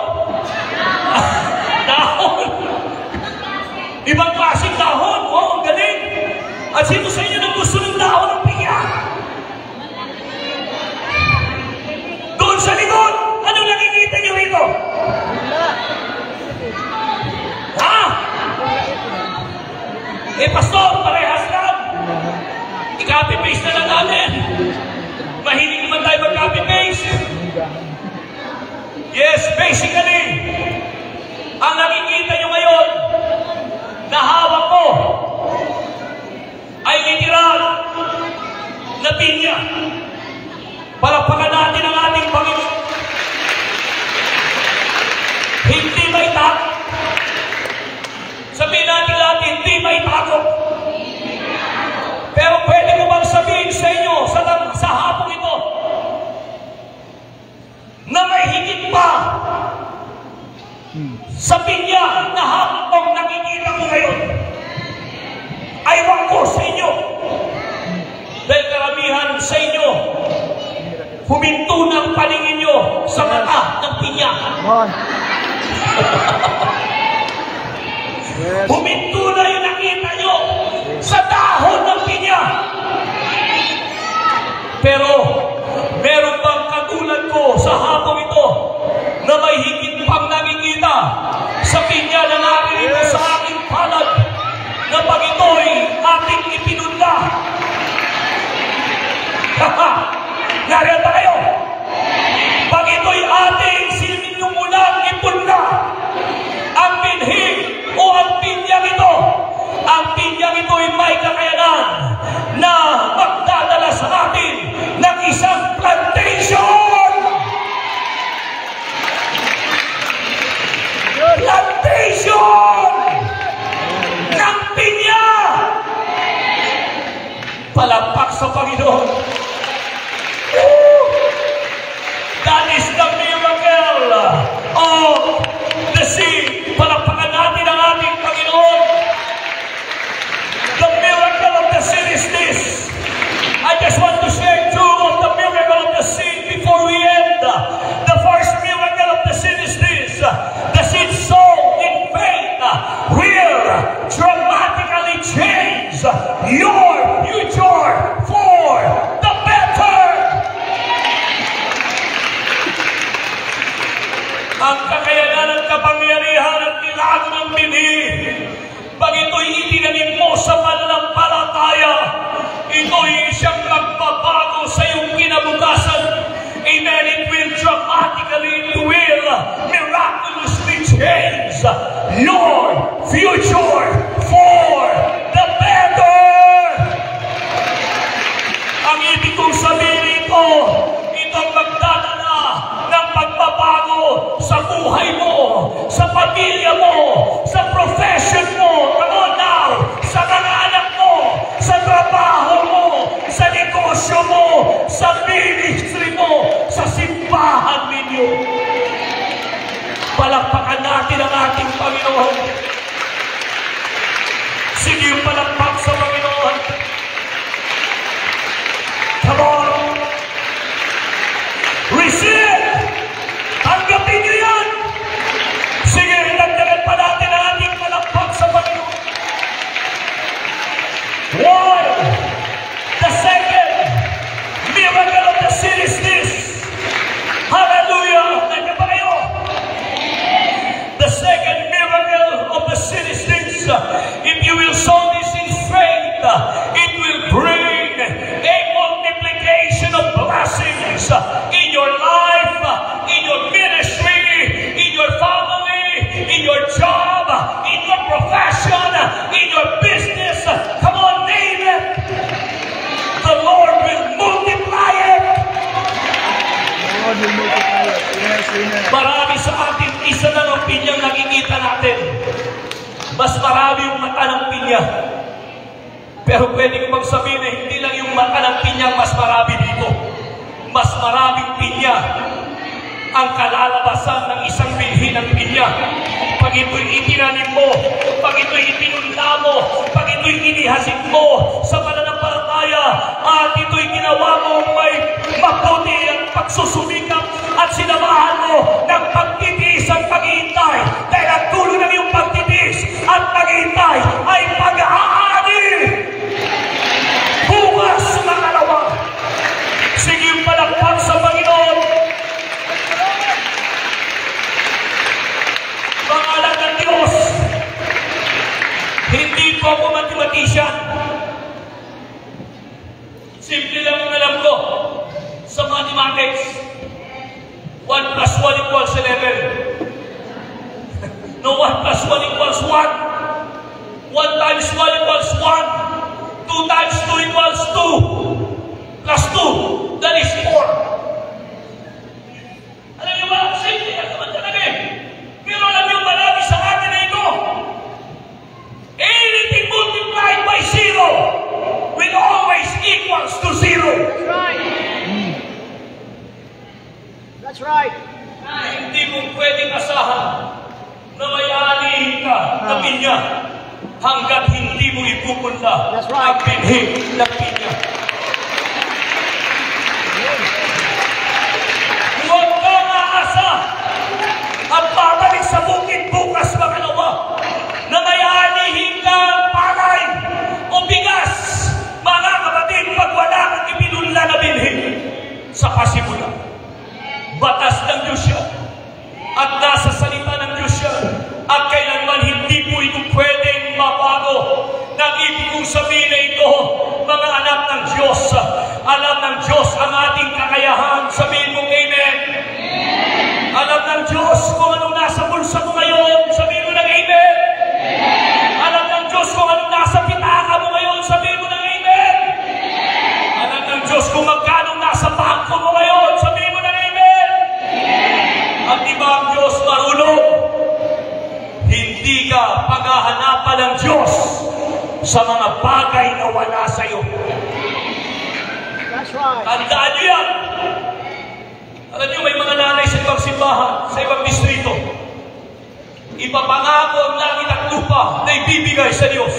Dahon. Ibang klaseng dahon. Oh, ang galing. At sino sa inyo nang gusto ng dahon ng pinya? Doon sa likod, anong nakikita nyo rito? Yes, basically, ang nakikita nyo ngayon na hawak ko ay literal na pinya. Palakpakan natin ang ating Panginoon. Hindi may takot. Sabihin natin lahat, hindi may takot. Pero pwede ko bang sabihin sa inyo sa hapong ito na may higit pa sa pinya na hapong nakikita ko ngayon? Aywan ko sa inyo. Dahil karamihan sa inyo, huminto ng paningin nyo sa mata ng pinya. Yes. Huminto na yung nakita nyo sa dahon ng pinya. Pero, meron bang katulad ko sa hapong ito na may higit pang nakikita sa pinya na nakikita sa aking palad na pag ito'y ating ipinunda? Nariyan ba kayo? Pag ito'y ating sinulang ipunda, ang binhi o ang pinyang ito'y may kakayanan na magdadala sa atin ng isang plantation! Plantation! Ng pinya! Palakpak sa Panginoon. That is the miracle of the seed. Palakpakan natin ang ating Panginoon. The miracle of the seed is this. I just want to share two of the miracle of the seed before we end. The first miracle of the seed is this. The seed sown in faith will dramatically change your future for the better. Ang kakayanan at kapangyarihan at milagro ng binhi, pag ito'y itinanim mo sa pananampalataya, ito'y siyang magbabago sa iyong kinabukasan. Amen. It will dramatically, it will miraculously change your future for the better. Ang ibig kong sabihin ito, itong magdadala ng pagbabago sa buhay mo, sa pamilya mo, sa profession mo, come on now, sa mga anak mo, sa trabaho mo, sa negosyo mo, sa ministry mo, sa simbahan ninyo. Palakpakan natin ang ating Panginoon. Sige yung palakpak sa Panginoon. Come on. Receive! Tanggapin niyo yan! Sige, dagdagan pa natin ang ating palakpak sa Panginoon. One, the second miracle of the seed is this. Hallelujah! Nandiyan ba kayo? The second miracle of the seed is this. If you will sow this in faith, it will bring a multiplication of blessings in your life, in your ministry, in your family, in your job, in your profession, in your business. Come on, name it. The Lord will multiply it. Lord will multiply it. Yes, amen. Marami sa atin, isa lang ang pinyang nakikita natin. Mas marami yung mata ng pinya. Pero pwede ko magsabihin na hindi lang yung mata ng pinyang mas marami dito. Mas maraming pinya ang kalalabasan ng isang binhi ng pinya. Pag ito'y itinanim mo, pag ito'y ipinunla mo, pag ito'y inihasik mo sa pananampalataya, at ito'y ginawa mo may mabuti at pagsusumikap at sinamahan mo ng pagtitiis at paghihintay. Dahil ang dulo ng iyong pagtitiis at paghihintay ay pag-aani. Bukas na kalawa. Sige yung palakpak sa Panginoon. Mga anak ng Diyos, hindi po ako mathematician. Simple lang ang alam ko sa mathematics. 1 + 1 = 11. Hindi mo pwedeng asahan na may anihin ka na pinya hanggat hindi mo ipupunla ang binhi ng pinya. Huwag kang aasa at babalik sa bukid bukas makalawa na may anihin kang palay o bigas, mga kapatid, pag wala kang ipinunla na binhi sa pasimula. Batas ng Diyos yan at nasa salita ng Diyos yan at kailanman hindi po ito pwedeng mabago. Nang ibig kong sabihin na ito, mga anak ng Diyos, alam ng Diyos ang ating kakayahan. Sabihin mo amen. Alam ng Diyos kung anong nasa bulsa mo ngayon. Sabihin mo ng amen. Alam ng Diyos kung anong nasa pitaka mo ngayon. Sabihin mo ng amen. Alam ng Diyos kung magkano nasa bangko mo ngayon. Sabihin mo ng amen. At iba ang Diyos marunong. Hindi ka paghahanapan ng Diyos sa mga bagay na wala sa iyo. That's right. Tandaan niyo yan. Alam niyo, may mga nanay sa ibang simbahan, sa ibang distrito. Ipapangako ang langit at lupa na ibibigay sa Diyos.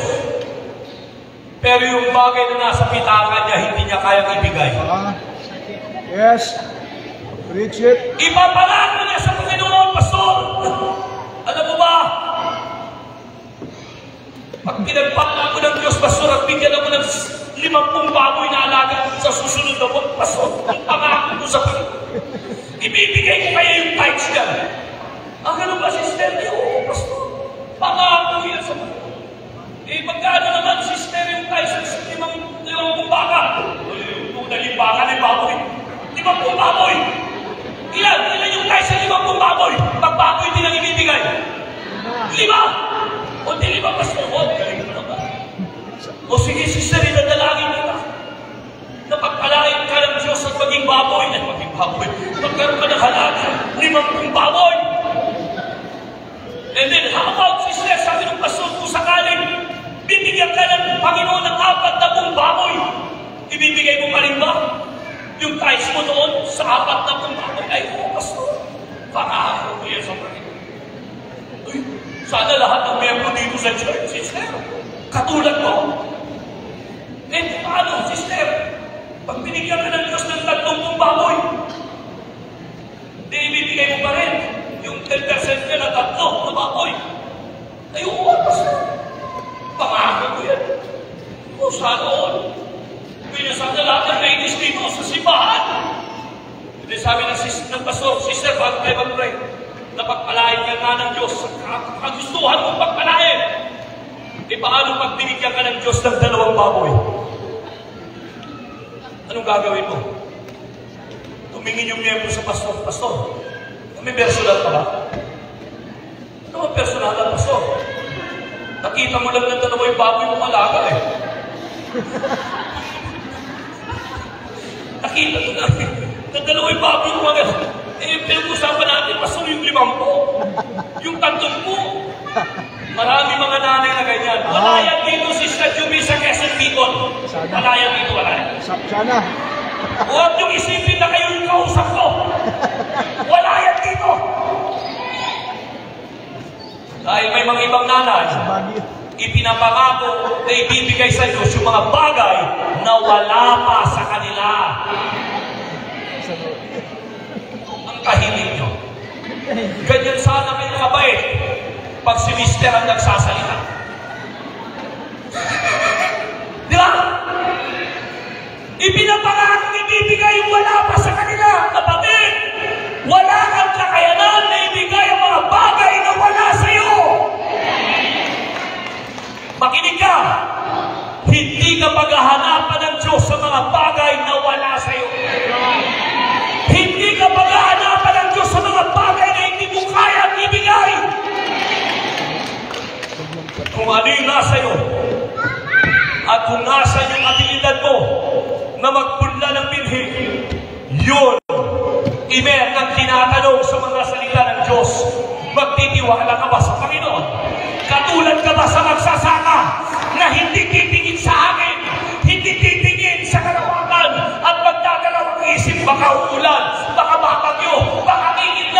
Pero yung bagay na nasa pitaka niya, hindi niya kayang ibigay. Yes. Preach it. Ipapangako niya sa Panginoon, Pastor. Alam mo ba? Pag pinagpala ko ng Diyos, Pastor, at bigyan ako ng 50 baboy na alaga sa susunod na buwan, Pastor, ang pangako ko sa Panginoon. Ibibigay ko kaya yung tithes niya. Ang ano ba, sister? Oo, Pastor. Pangako yan sa Panginoon. Magkano naman, sister, yung tithes sa 50 baka? Yung baka na yung baboy. 50 baboy. Ilan yung tithes sa 50 baboy? Pag baboy din ang ibibigay. 5! O di 5, Pastor. O, galing mo naman. O sige, sister, inadalangin kita. Napagpalain ka ng Diyos at maging baboy. Magkaroon ka ng halaga. 50 baboy. And then, how about, sister, sabi ng Pastor, kung sakaling bibigyan ka ng Panginoon ng 40 baboy, ibibigay mo pa rin ba? Yung tithes mo doon sa 40 baboy, ay, oo, Pastor. Pangako ko yan sa Panginoon. Uy, sana lahat ng miyembro dito sa church, sister, katulad mo. Eh, paano, sister? Pag binigyan ka ng Diyos ng 30 baboy, di ibibigay mo pa rin yung 10% niya na 3 na baboy. Ay, oo, Pastor. Pangako ko yan. O, sana all. Pinasama lahat ng ladies dito sa simbahan. Hindi sabi ng Pastor, sister, bago kayo mag-pray, napagpalain ka nga ng Diyos. Kagustuhan mong pagpalain. E paano pag binigyan ka ng Diyos ng 2 baboy? Anong gagawin mo? Tumingin yung miyembro sa Pastor. Pastor, may personal ka ba? Ano ang personal na, Pastor? Nakita mo lang ng 2 baboy mo malaga eh. Nakita mo lang ng 2 baboy mo malaga. Eh, pinag-usapan natin, Pastor, yung 50. Yung 30. Marami mga nanay na ganyan. Wala yan dito, Sister Juby, sa Quezon Bicol. Wala yan dito, wala yan. Sana. Huwag niyong isipin na kayo yung kausap ko. Wala yan dito. Dahil may mga ibang nanay, ipinapangako na ibibigay sa Diyos yung mga bagay na wala pa sa kanila. Ang tahimik nyo. Ganyan sana kayo kabait pag si Mister ang nagsasalita. Di ba? Ipinapangako ibibigay yung wala pa sa kanila. Kapatid, wala kang kakayanan na ibigay ang mga bagay na wala sa iyo. Makinig ka. Hindi ka paghahanapan ng Diyos sa mga bagay na wala sa iyo. Hindi ka paghahanapan ng Diyos sa mga bagay na hindi mo kayang ibigay. Kung ano yung nasa iyo, at kung nasa yung abilidad mo na magpunla ng binhi, yun, imer kang tinatanong sa mga salita ng Diyos, magtitiwala ka ba sa Panginoon? Katulad ka ba sa magsasaka na hindi titingin sa akin, hindi titingin sa kalawakan, at magdadalawang isip, baka uulan, baka babagyo, baka kikit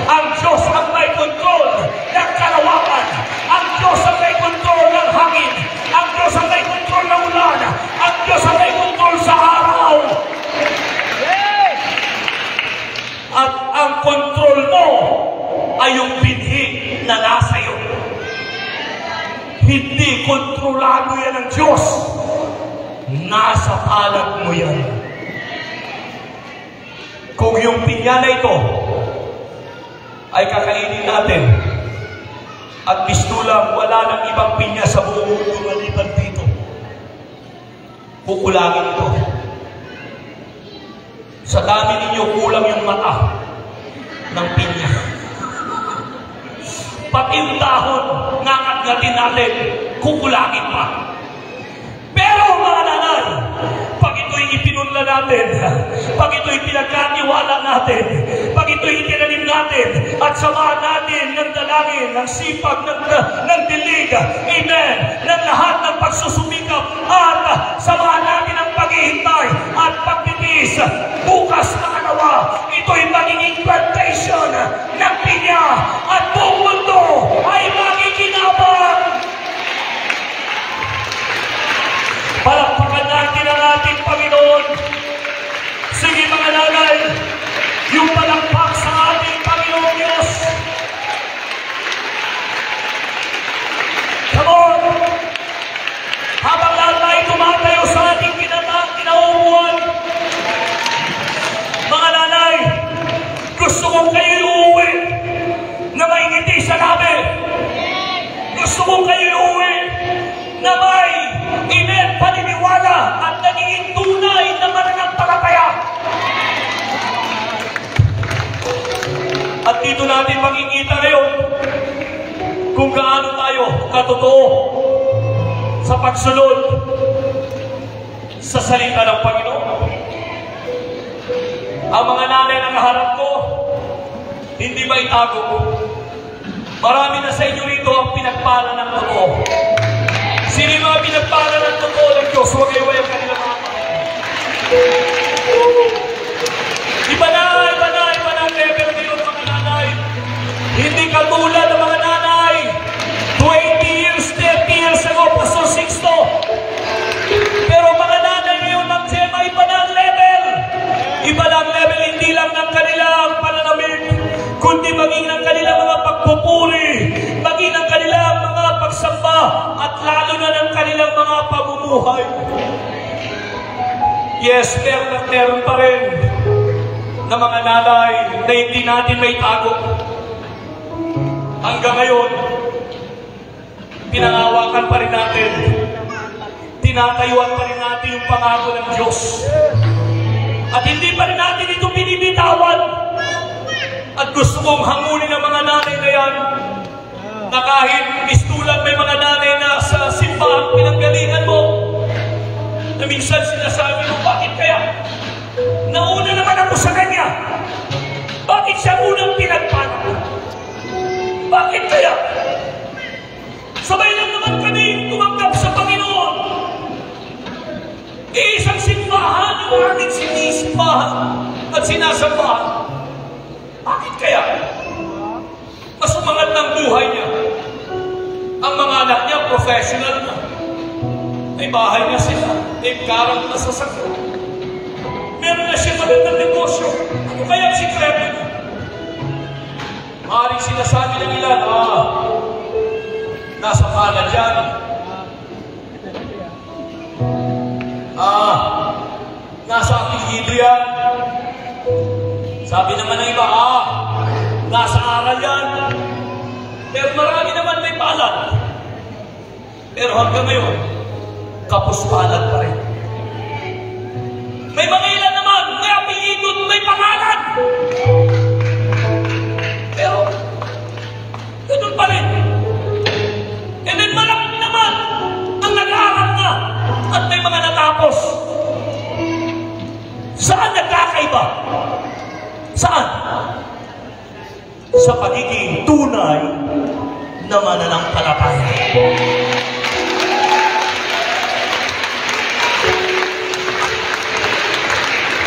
Ang Diyos ang may control ng kalawakan. Ang Diyos ang may control ng hangin. Ang Diyos ang may control ng ulan. Ang Diyos ang may control sa araw. At ang control mo ay yung binhi na nasa iyo. Hindi kontrolado yan ng Diyos. Nasa palad mo yan. Kung yung pinya na ito ay kakainin natin at mistulang wala ng ibang pinya sa buong mundo maliban dito, kukulangin ito. Sa dami ninyo kulang yung mata ng pinya. Pati yung dahon, ngangat-ngatin natin, kukulangin pa. Pero mga nanay, pag ito'y ipinunla natin, pag ito'y pinagkatiwala natin, pag ito'y itinanim natin, at samahan natin ng dalangin, ng sipag, ng dilig, amen, ng lahat ng pagsusumikap, at samahan natin ang paghihintay at pagtitiis, bukas mga nawa, ito'y magiging plantation ng pinya, at buong mundo ay magiginabang. Palakpakan natin ang ating Panginoon. Sige mga nanay, yung palakpak sa ating Panginoon Diyos. Come on! Habang nanay tumatayo sa ating kinauuan, mga nanay, gusto kong kayo uuwi na may ngiti sa labi. Gusto kong kayo uuwi na may paniniwala at nagiging tunay na mananampalataya. At dito natin makikita ngayon kung gaano tayo katotoo sa pagsunod sa salita ng Panginoon. Ang mga nanay na kaharap ko, hindi ba itago ko? Marami na sa inyo rito ang pinagpala ng totoo. Sino yung mga pinagpala ng totoo ng Diyos? Huwag kayo ang kanilang mga Iba na ang level ngayon mga nanay. Hindi katulad ng mga nanay 20 years, 30 years ago, Pastor Sixto. Pero mga nanay ngayon ng Gemma, iba na ang level. Iba na ang level, hindi lang ng kanilang pananamit, kundi maging ng kanilang mga pagpupuri, maging ng kanilang mga pagsamba, at lalo na ng kanilang mga pamumuhay. Yes, meron pa rin na mga nanay na hindi natin may tago. Hanggang ngayon, pinangawakan pa rin natin, tinatayuan pa rin natin yung pangako ng Diyos. At hindi pa rin natin ito binibitawan. At gusto kong hangunin ng mga nanay na yan, na kahit mistulan may mga nanay na sa simbahan pinanggalingan mo, na minsan sinasabi mo, bakit kaya? Nauna naman ako sa kanya. Bakit siya unang pinagpala? Bakit kaya? Sabay lang naman kami tumanggap sa Panginoon. Isang simbahan yung aming sinisimbahan at sinasambahan. Bakit kaya? Mas umangat ng buhay niya. Ang mga anak niya, professional na. May bahay na sila. May karang na sasakyan. Meron na siya magandang negosyo. Ano kaya ang sikreto niya? Maaaring sinasabi ng ilan, nasa palad yan. Nasa apelyido yan. Sabi naman ng iba, nasa aral yan. Pero marami naman may palad. Pero hanggang ngayon, kapos palad pa rin. May mga ilan naman, may apelyido, may pangalan. Pero, ganun pa rin. And then marami naman ang nag-aaral na at may mga natapos. Saan nagkakaiba? Saan? Sa pagiging tunay na mananampalataya.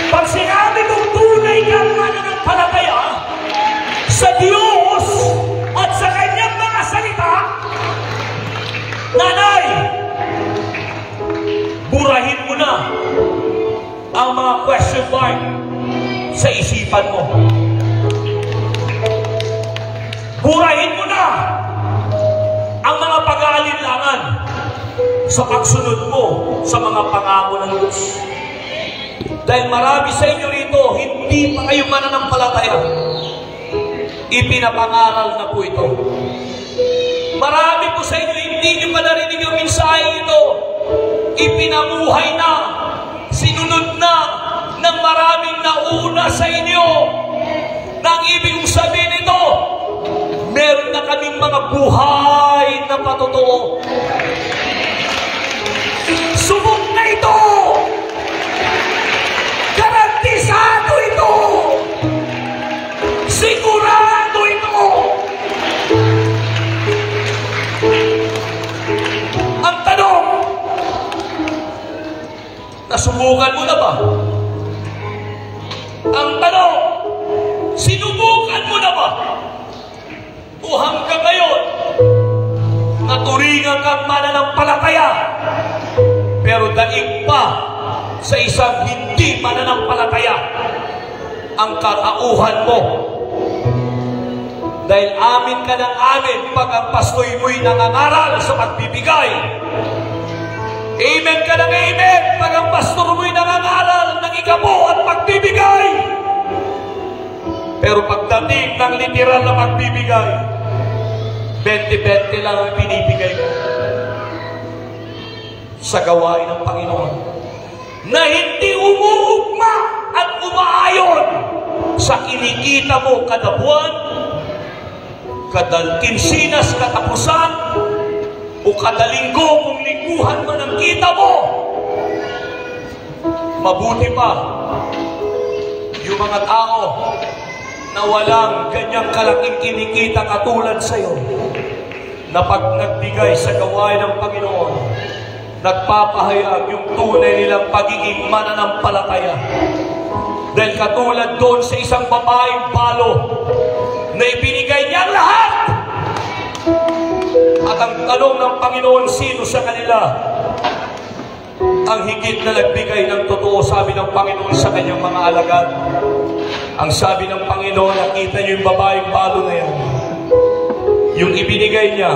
Pag sinabi kong tunay ka mananampalataya, sa Diyos at sa kanyang mga salita, nanay, burahin mo na ang mga question mark sa isipan mo. Burahin mo na ang mga pag-aalinlangan sa pagsunod mo sa mga pangako ng Diyos. Dahil marami sa inyo rito, hindi pa kayo mananampalataya. Ipinapangaral na po ito. Marami po sa inyo, hindi nyo pa narinig yung mensahe ito. Ipinabuhay na, sinunod na ng maraming nauna sa inyo. Nang ibig kong sabihin ito, meron na kaming mga buhay na patotoo. Subok na ito! Garantisado ito! Sigurado ito! Ang tanong, nasubukan mo na ba? Ang tanong, sinubukan mo na ba? O hanggang ngayon, naturingan kang mananampalataya, pero daig pa sa isang hindi mananampalataya ang katauhan mo. Dahil amin ka ng amin pag ang pastoy mo'y nangangaral sa pagbibigay. Amen ka ng amen pag ang pastor mo'y nangangaral ng ikabo at pagbibigay. Pero pagdating ng literal na pagbibigay, 20-20 lang ang binibigay mo sa gawain ng Panginoon na hindi umuugma at umaayon sa kinikita mo kada buwan, kada kinsinas katapusan, o kada linggo kung lingguhan man ang kita mo. Mabuti pa yung mga tao na walang ganyang kalaking kinikita katulad sa'yo, na pag nagbigay sa gawain ng Panginoon, nagpapahayag yung tunay nilang pagiging mananampalataya. Dahil katulad doon sa isang babaeng balo na ibinigay niya ang lahat. At ang tanong ng Panginoon, sino sa kanila ang higit na nagbigay ng totoo? Sabi ng Panginoon sa kanyang mga alagad. Ang sabi ng Panginoon, nakita niyo yung babaeng balo na yan. Yung ibinigay niya,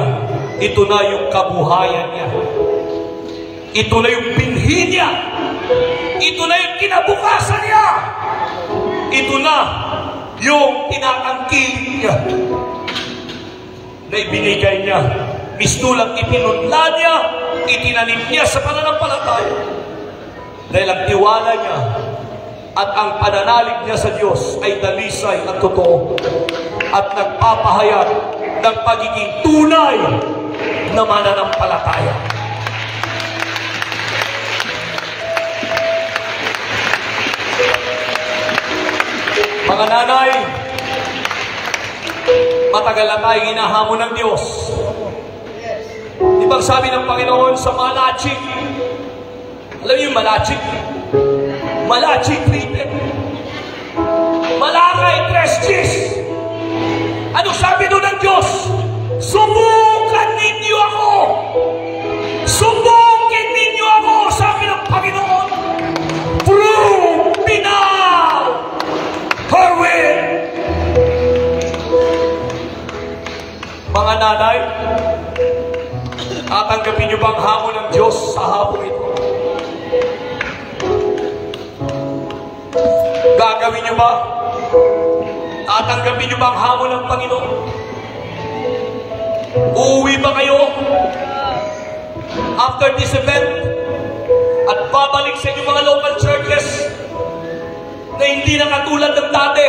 ito na yung kabuhayan niya. Ito na yung binhi niya. Ito na yung kinabukasan niya. Ito na yung tinatangkilik niya na ibinigay niya. Mistulang ipinunla niya, itinanim niya sa pananampalataya. Dahil ang tiwala niya at ang pananalig niya sa Diyos ay dalisay at totoo. At nagpapahayag ng pagiging tunay na mananampalataya. Mga nanay, matagal na tayong hinahamon ng Diyos. Di bang sabi ng Panginoon sa Malachi? Alam niyo yung Malachi? Malachi 3:10. Malakay 3:10. Ano sabi doon ng Diyos? Subukan ninyo ako! Subukin ninyo ako! Sabi ng Panginoon. Prove me now her will. Mga nanay, tatanggapin niyo bang hamon ng Diyos sa hapon ito? Gagawin niyo ba? Tatanggapin niyo bang hamon ng Panginoon? Uuwi ba kayo after this event at babalik sa inyong mga local churches na hindi na katulad ng dati,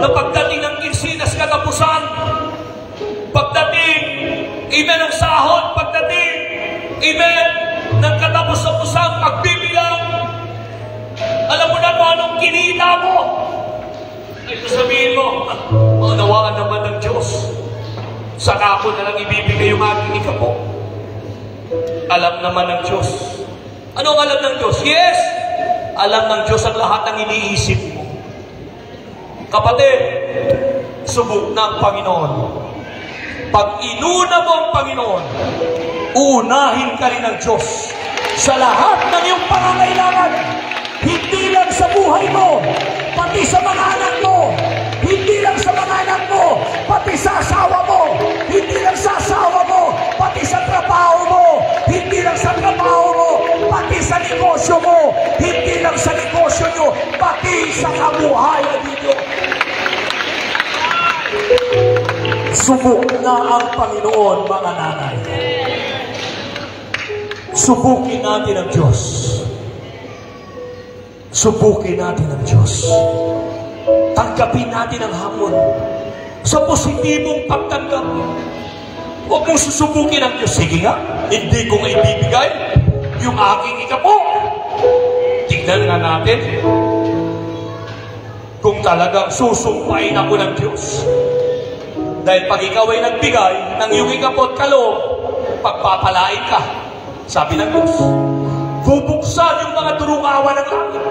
na pagdating ng kinsinas katapusan, pagdating, amen, ng sahod, pagdating, amen, ng katapos-tapusang pagbibilang, alam mo na kung anong kinita mo, ay sabihin mo, maunawaan naman ng Diyos, saka ako na lang ibibigay yung aking ikapo. Alam naman ng Diyos. Anong alam ng Diyos? Yes! Alam ng Diyos ang lahat ng iniisip mo. Kapatid, subok ng Panginoon. Pag inuna mo ang Panginoon, unahin ka rin ng Diyos sa lahat ng iyong pangangailangan. Hindi lang sa buhay mo, pati sa mga anak mo. Hindi lang sa mga anak mo, pati sa asawa mo. Hindi lang sa asawa mo, pati sa trabaho mo. Hindi lang sa trabaho mo, pati sa negosyo mo. Hindi lang sa negosyo nyo, pati sa kabuhayan ninyo. Subok na ang Panginoon, mga nanay. Subukin natin ang Diyos. Subukin natin ang Diyos. Tanggapin natin ang hamon sa positibong pagtanggap. Huwag mong susubukin ang Diyos. Sige nga, hindi ko nga ibibigay yung aking ikapo. Tignan nga natin kung talagang susumpain ako ng Diyos. Dahil pag ikaw ay nagbigay ng iyong ikapot kaloob, pagpapalain ka. Sabi ng Diyos, bubuksan yung mga durungawan ng langit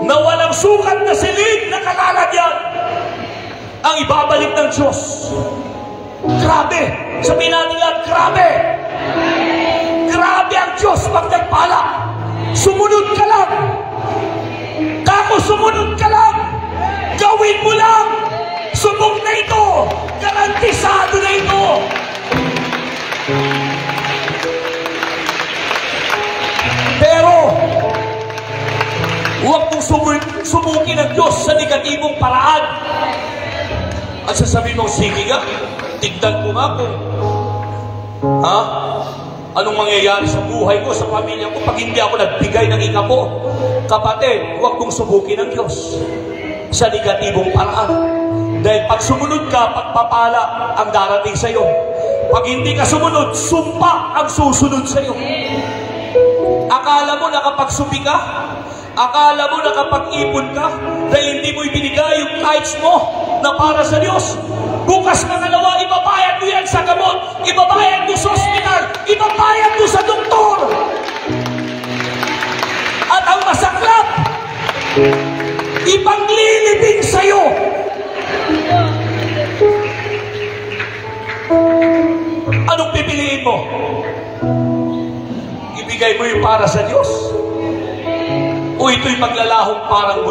na walang sukat na silid na kalalagyan ang ibabalik ng Diyos. Grabe! Sabihin natin lang, grabe! Grabe ang Diyos pag nagpala. Sumunod ka lang. Kako, sumunod ka lang. Gawin mo lang. Subok na ito. Garantisado na ito. Pero, huwag mong sumukin ang Diyos sa negatibong paraan. At sasabihin mo, sige nga, tignan ko nga kung, anong mangyayari sa buhay ko, sa pamilya ko, pag hindi ako nagbigay ng ikapo. Kapatid, huwag mong subukin ang Diyos sa negatibong paraan. Dahil pag sumunod ka, pagpapala ang darating sa iyo. Pag hindi ka sumunod, sumpa ang susunod sa iyo. Akala mo nakapagsubi ka? Akala mo nakapag-ipon ka? Dahil hindi mo ibinigay yung tithes mo na para sa Diyos. Bukas pangalawa, ibabayad mo yan sa gamot. Ibabayad mo sa ospital. Ibabayad mo sa doktor. At ang masaklap, ipanglilibing sa'yo. Anong pipiliin mo? Ibigay mo yung para sa Diyos? O ito'y maglalahong parang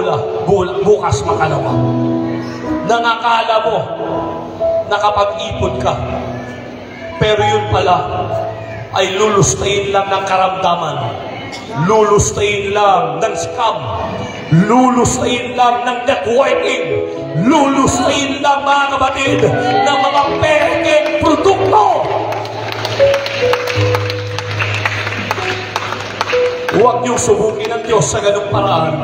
bukas makalawa? Nangakala mo nakapag-ipon ka, pero yun pala ay lulustayin lang ng karamdaman, lulustayin lang ng scam, lulustayin lang ng networking, lulustayin lang, mga kapatid, ng mga peking produkto. Huwag niyong subukin ang Diyos sa ganung paraan.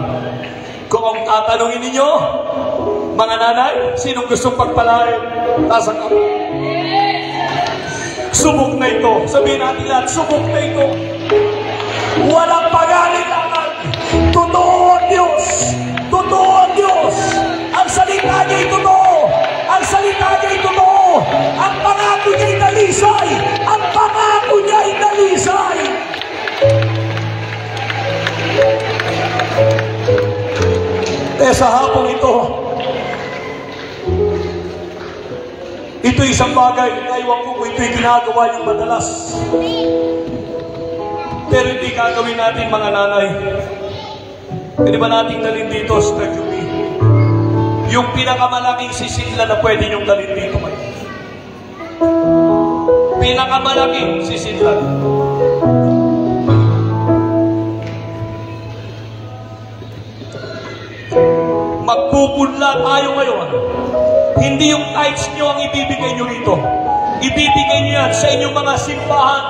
Kung ang tatanungin ninyo, mga nanay, sinong gustong pagpalain? Taas ang kamay. Subok na ito. Sabihin natin lahat, subok na ito. Walang pag-alilangan. Totoo ang Diyos. Totoo ang Diyos. Ang salita niya ay totoo. Ang salita niya ay totoo. Ang pangako niya ay dalisay. Ang pangako niya ay dalisay. Sa hapong ito, ito isang bagay, naiwan ko kung ito'y ginagawa yung madalas. Pero hindi gagawin natin, mga nanay. Pwede ba nating dalhin dito sa Jubi? Yung pinakamalaking sisidla na pwede niyong dalhin dito kayo. Pinakamalaking sisidla. Magpupunla tayo ngayon. Hindi yung tithes nyo ang ibibigay nyo rito. Ibibigay nyo yan sa inyong mga simbahan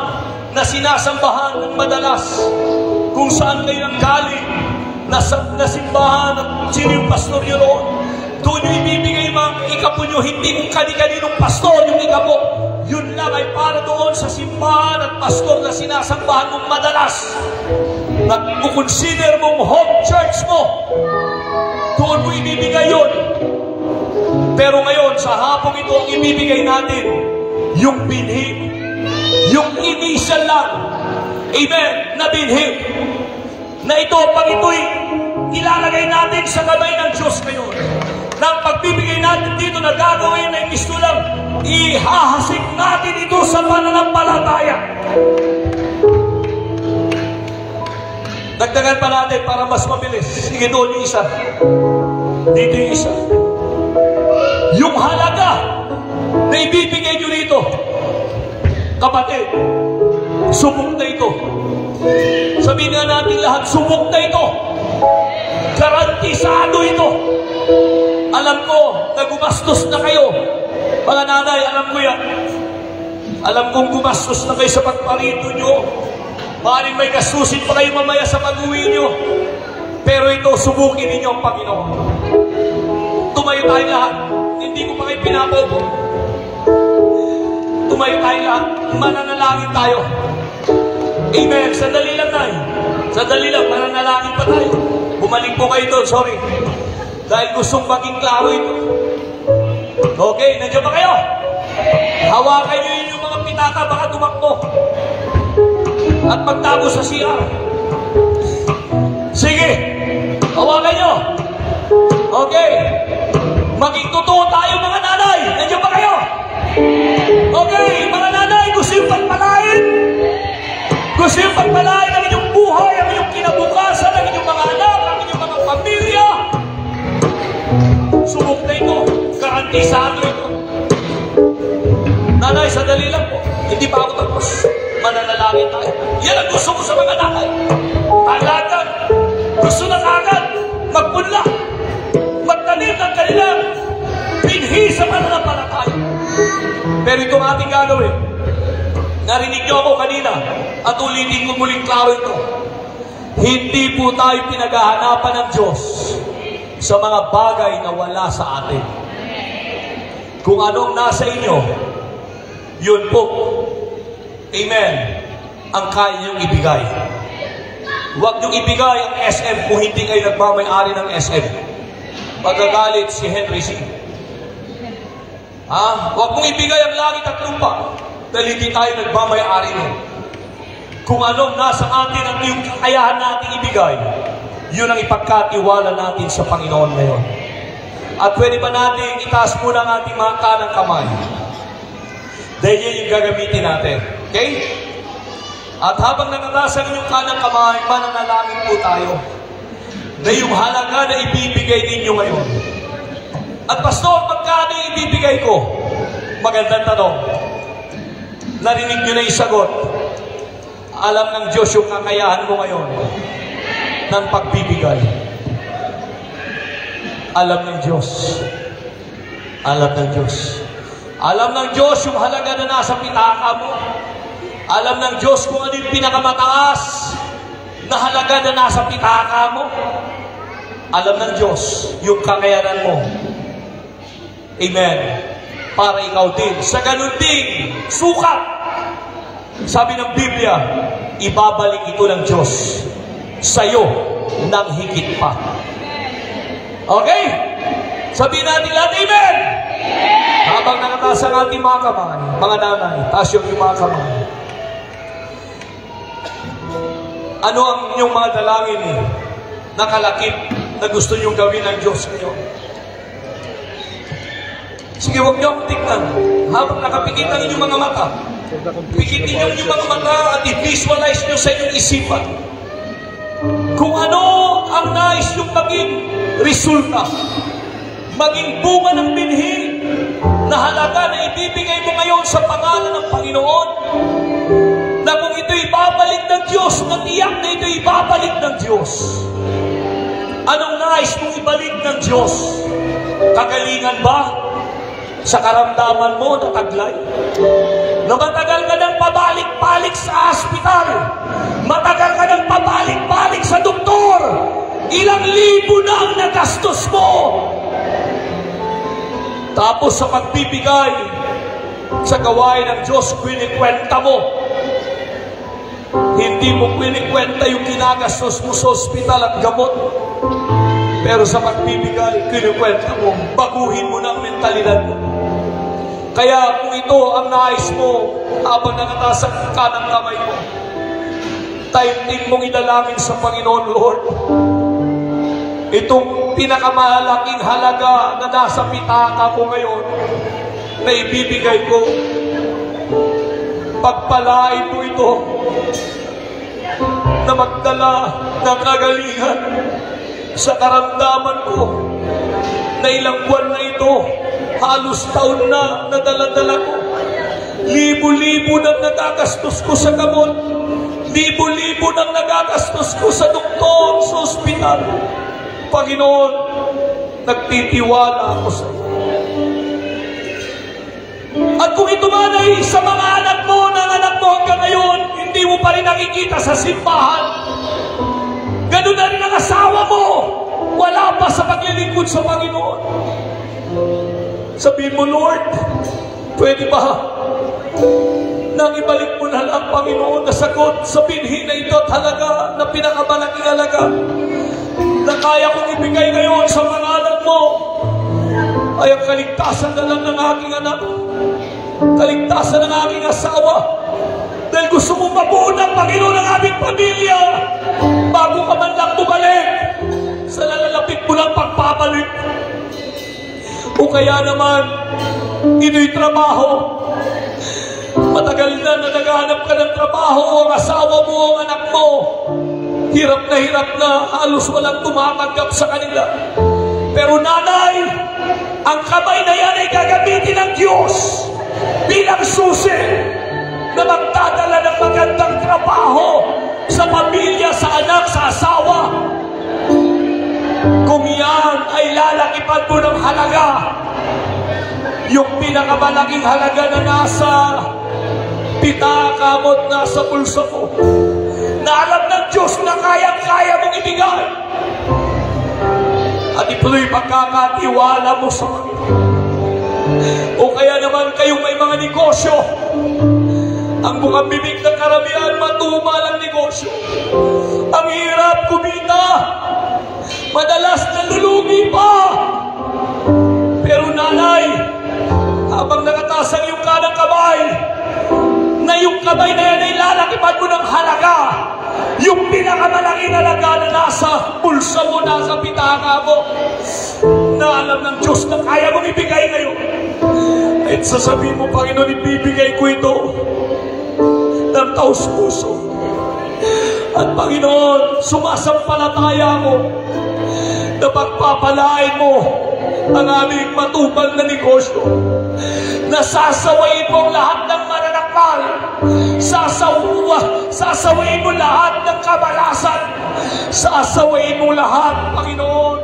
na sinasambahan ng madalas. Kung saan kayo nang galing na simbahan at sino yung pastor nyo roon. Doon nyo ibibigay mga ikapo nyo. Hindi kung kani-kaninong pastor yung ikapo. Yun lang ay para doon sa simbahan at pastor na sinasambahan mong madalas. Na kukonsider mong home church mo. Doon mo ibibigay yun. Pero ngayon, sa hapong ito, ang ibibigay natin, yung binhi. Yung initial lang. Amen? Na binhi. Na ito, pag ito'y ilalagay natin sa kamay ng Diyos ngayon, na pagbibigay natin dito ng na gagawin ay gusto lang ihahasik natin ito sa pananampalataya. Dagdagan pa natin para mas mabilis. Sige, doon yung isa. Dito yung isa. Yung halaga na ibibigay nyo rito, kapatid, subok na ito. Sabihin nga natin lahat, subok na ito. Garantisado ito. Alam ko na gumastos na kayo. Mga nanay, alam ko yan. Alam kong gumastos na kayo sa pagparito nyo. Maaaring may gastusin pa kayo mamaya sa pag-uwi nyo. Pero ito, subukin ninyo ang Panginoon. Tumayo tayo lahat. Hindi ko pa kayo pinabobo. Tumayo tayo lahat. Mananalangin tayo. Amen. Sandali lang tayo. Sandali lang. Mananalangin pa tayo. Bumalik po kayo doon. Sorry. Dahil gustong maging klaro ito. Okay. Nandiyan ba kayo? Hawakan nyo yung mga pitaka. Baka tumakbo. At magtago sa CR. Sige. Hawakan nyo. Okay. Maging totoo tayo mga nanay. Nandiyan ba kayo? Okay. Mga nanay, gusto yung pagpalain? Gusto yung pagpalain ang inyong buhay, ang inyong kinabukasan, ang inyong mga anak, ang inyong mga pamilya? Subok na ito. Garantisado ito. Nanay, sadali lang po. Hindi pa ako tapos. Mananalangin tayo. Yan ang gusto ko sa mga nanay. Talagang gusto na kagad magpunla, magtanim ng kanilang binhi sa pananampalataya. Pero itong ating gagawin, narinig niyo ako kanina at ulitin ko muling klaro ito. Hindi po tayo pinaghahanapan ng Diyos sa mga bagay na wala sa atin. Kung anong nasa inyo, yun po. Amen. Ang kaya niyong ibigay. Huwag niyong ibigay ang SM kung hindi kayo nagmamay-ari ng SM. Magagalit si Henry C. Huwag mong ibigay ang langit at lupa dahil hindi tayo nagmamay-ari nun. Kung anong nasa atin at yung kakayahan natin ibigay, yun ang ipagkatiwala natin sa Panginoon ngayon. At pwede ba natin itaas muna ang ating mga kanang kamay? Dahil yun yung gagamitin natin. Okay? At habang nakataas ang inyong kanang kamay, mananalangin po tayo na yung halaga na ibibigay ninyo ngayon. At pastor, magkano yung ibibigay ko? Magandang tanong. Narinig nyo na yung sagot. Alam ng Diyos yung kakayahan mo ngayon ng pagbibigay. Alam ng Diyos. Alam ng Diyos. Alam ng Diyos yung halaga na nasa pitaka mo. Alam ng Diyos kung ano yung pinakamataas na halaga na nasa pitaka mo. Alam ng Diyos yung kakayanan mo. Amen. Para ikaw din. Sa ganun din, sukat. Sabi ng Biblia, ibabalik ito ng Diyos sa'yo ng higit pa. Okay? Sabihin natin lahat, Amen! Habang nakataas ang ating mga kamay, mga nanay, taas yung mga kamay. Ano ang inyong mga dalangin nakalakip na gusto niyong gawin ng Diyos ngayon? Sige, huwag niyo akong tignan. Habang nakapikit ang inyong mga mata, pikitin niyo yung mga mata at i-visualize niyo sa inyong isipan kung ano ang nais niyong maging resulta, maging bunga ng binhi na halaga na ibibigay mo ngayon sa pangalan ng Panginoon, na kung ito ibabalik ng Diyos, na tiyak na ito ibabalik ng Diyos. Anong nais mong ibalik ng Diyos? Kagalingan ba? Sa karamdaman mo na taglay? Na matagal ka ng pabalik-balik sa hospital? Matagal ka ng pabalik-balik sa doktor? Ilang libo na ang nagastos mo? Tapos sa pagbibigay sa gawain ng Diyos, kwinikwenta mo. Hindi mo kwinikwenta yung kinagastos mo sa ospital at gamot. Pero sa pagbibigay, kwinikwenta mo. Baguhin mo ng mentalidad mo. Kaya kung ito ang nais mo, habang nakataas ang kanang kamay mo, taimtim mong idalangin sa Panginoon, Lord. itong pinakamalaking halaga na nasa pitaka ko ngayon, na ibibigay ko, pagpalain mo ito na magdala ng kagalingan sa karamdaman ko na ilang buwan na ito, halos taon na nadala-dala ko. Libo-libo nang nagagastos ko sa gamot, libo-libo nang nagagastos ko sa doktor, sa ospital. Panginoon, nagtitiwala ako sa iyo. At kung ito man ay sa mga anak mo, hanggang ngayon, hindi mo pa rin nakikita sa simbahan, ganun na rin ang asawa mo, wala pa sa paglilingkod sa Panginoon. Sabihin mo, Lord, pwede ba nang ibalik mo na lang, Panginoon, na sagot sa binhi na ito at halaga, na pinakamalaking halaga, na kaya kong ibigay ngayon sa mga anak mo, ay ang kaligtasan na lang ng aking anak, kaligtasan ng aking asawa, dahil gusto mong mabuo ng Panginoon ang aming pamilya, bago ka man lang bumalik sa nalalapit mo ng pagpapalik. O kaya naman, ito'y trabaho, matagal na naghahanap ka ng trabaho, ang asawa mo, ang anak mo, hirap na, halos walang tumatanggap sa kanila. Pero nanay, ang kamay na yan ay gagamitin ng Diyos bilang susi na magdadala ng magandang trabaho sa pamilya, sa anak, sa asawa. Kung yan ay lalakipan mo ng halaga, yung pinakamalaking halaga na nasa pitaka mo at nasa pulso ko, na alam ng Diyos na kayang-kaya mong ibigay, at ituloy pagkakatiwala mo sa Panginoon. O kaya naman kayong may mga negosyo, ang bukang bibig ng karamihan, matumal ang negosyo, ang hirap kumita, madalas nalulugi pa. Pero nanay, habang nakataas ang iyong kanang kamay, na yung kamay na yan ay lalakipan mo ng halaga, yung pinakamalaking halaga na nasa bulsa mo, nasa pitaka mo, na alam ng Diyos na kaya mong ibigay ngayon. At sasabihin mo, Panginoon, ibibigay ko ito ng taos-puso. At Panginoon, sumasampalataya ko na pagpapalain mo ang aming matubag na negosyo, na sasawayin mo lahat ng mananakmal, sasawayin mo lahat ng kabalasan, sasawayin mo lahat, Panginoon,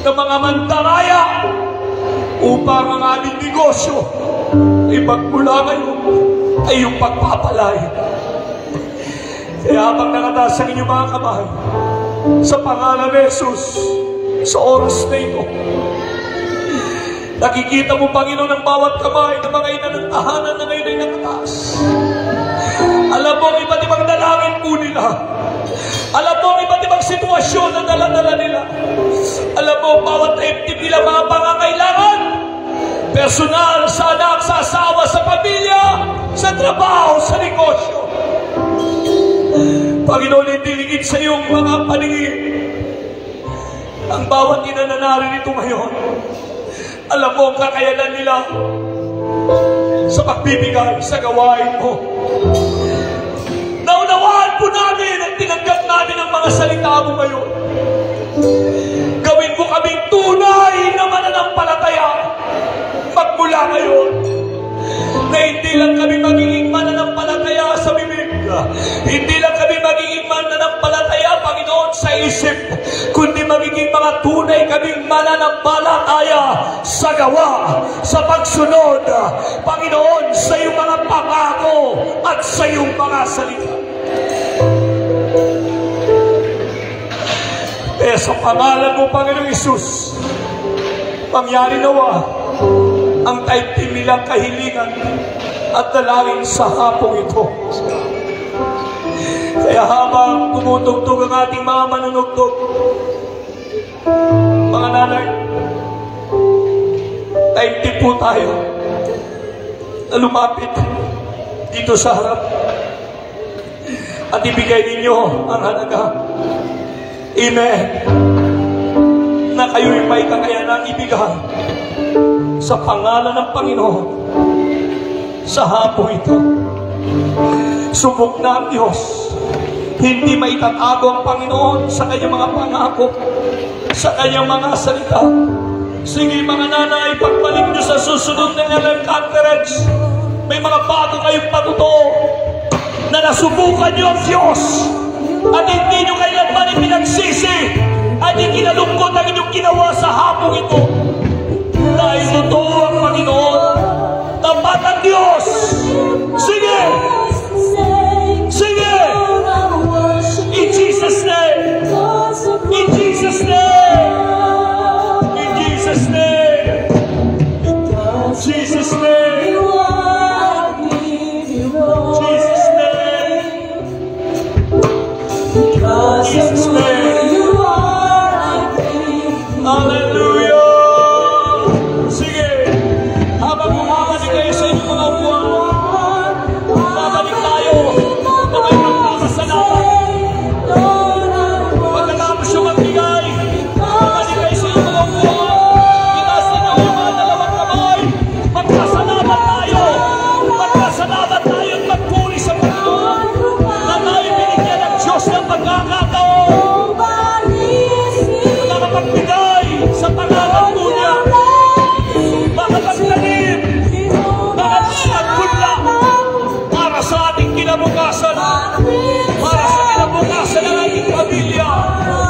ng mga mandaraya, upang ang aming negosyo ay magmula ngayon ay yung pagpapalain. Kaya habang nakataas ang inyong mga kamay, sa pangalan ni Jesus, sa oras na ito, nakikita mo, Panginoon, ang bawat kamay ng mga ina ng tahanan na ngayon ay nakataas. Alam mo ang iba't ibang dalangin po nila. Alam mo ang iba't ibang sitwasyon na dala-dala nila. Alam mo, bawat empty nila mga pangangailangan, personal, sa anak, sa asawa, sa pamilya, sa trabaho, sa negosyo. Panginoon, idiligid sa iyong mga paningin ang bawat ina na naririto ngayon. Alam mo ang kakayanan nila sa pagbibigay, sa gawain mo. Naunawaan po namin at tinanggap namin ang mga salita mo ngayon. Gawin mo kaming tunay na mananampalataya magmula ngayon, na hindi lang kami magiging mananampalataya sa bibig, hindi lang kami magiging mananampalataya, Panginoon, sa isip, kundi magiging mga tunay kaming mananampalataya sa gawa, sa pagsunod, Panginoon, sa iyong mga pangako at sa iyong mga salita. Sa pangalan mo, Panginoong Isus, mangyari nawa ang taimtim nilang kahilingan at dalangin sa hapong ito. Kaya habang tumutugtog ang ating mga manunugtog, mga nanay, taimtim po tayo na lumapit dito sa harap at ibigay ninyo ang halaga. Amen. na kayo'y may kakayanang ibigay sa pangalan ng Panginoon. Sa hapong ito, subok na ang Diyos. Hindi maitatago ang Panginoon sa kanyang mga pangako, sa kanyang mga salita. Sige mga nanay, pagbalik nyo sa susunod na LM Conference, may mga bago kayong patutuo na nasubukan nyo ang Diyos at hindi nyo kailanman ipinagsisi at ikinalungkot ang inyong ginawa sa hapong ito. Dahil totoo ang Panginoon, tapat ang Diyos. Sige! Sige! In Jesus' name! In Jesus' name! In Jesus' name! Jesus' name! Jesus' name! Jesus' name! Hallelujah! Sige! Habang bumabalik kayo sa inyong mga upuan, babalik tayo na may magpapasalamat. Pagkatapos yung magbigay, babalik kayo sa inyong mga upuan. Itaas ninyo yung mga dalawang kamay. Magpasalamat tayo. Magpasalamat tayo at magpuri sa Panginoon na tayo binigyan ng Diyos ng pagkakataon. Nakapagbigay sa pangalan po niya. Makapagtanim, makapagpunla para sa ating kinabukasan, para sa kinabukasan ng ating pamilya,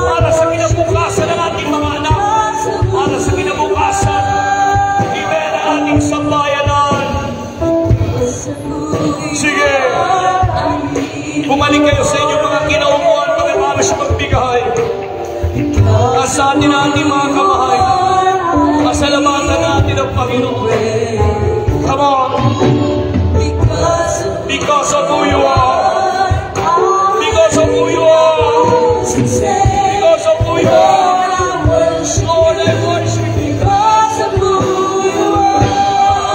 para sa kinabukasan ng ating mga anak, para sa kinabukasan ng ating sambayanan. Sige, bumalik kayo sa inyong mga kinaupuan pagkatapos magbigay. Kasanin natin mga kamahal, pasalamatan natin ang Panginoon. Come on. Because of who you are. Because of who you are. Because of who you are. Lord, I worship you. Because of who you are.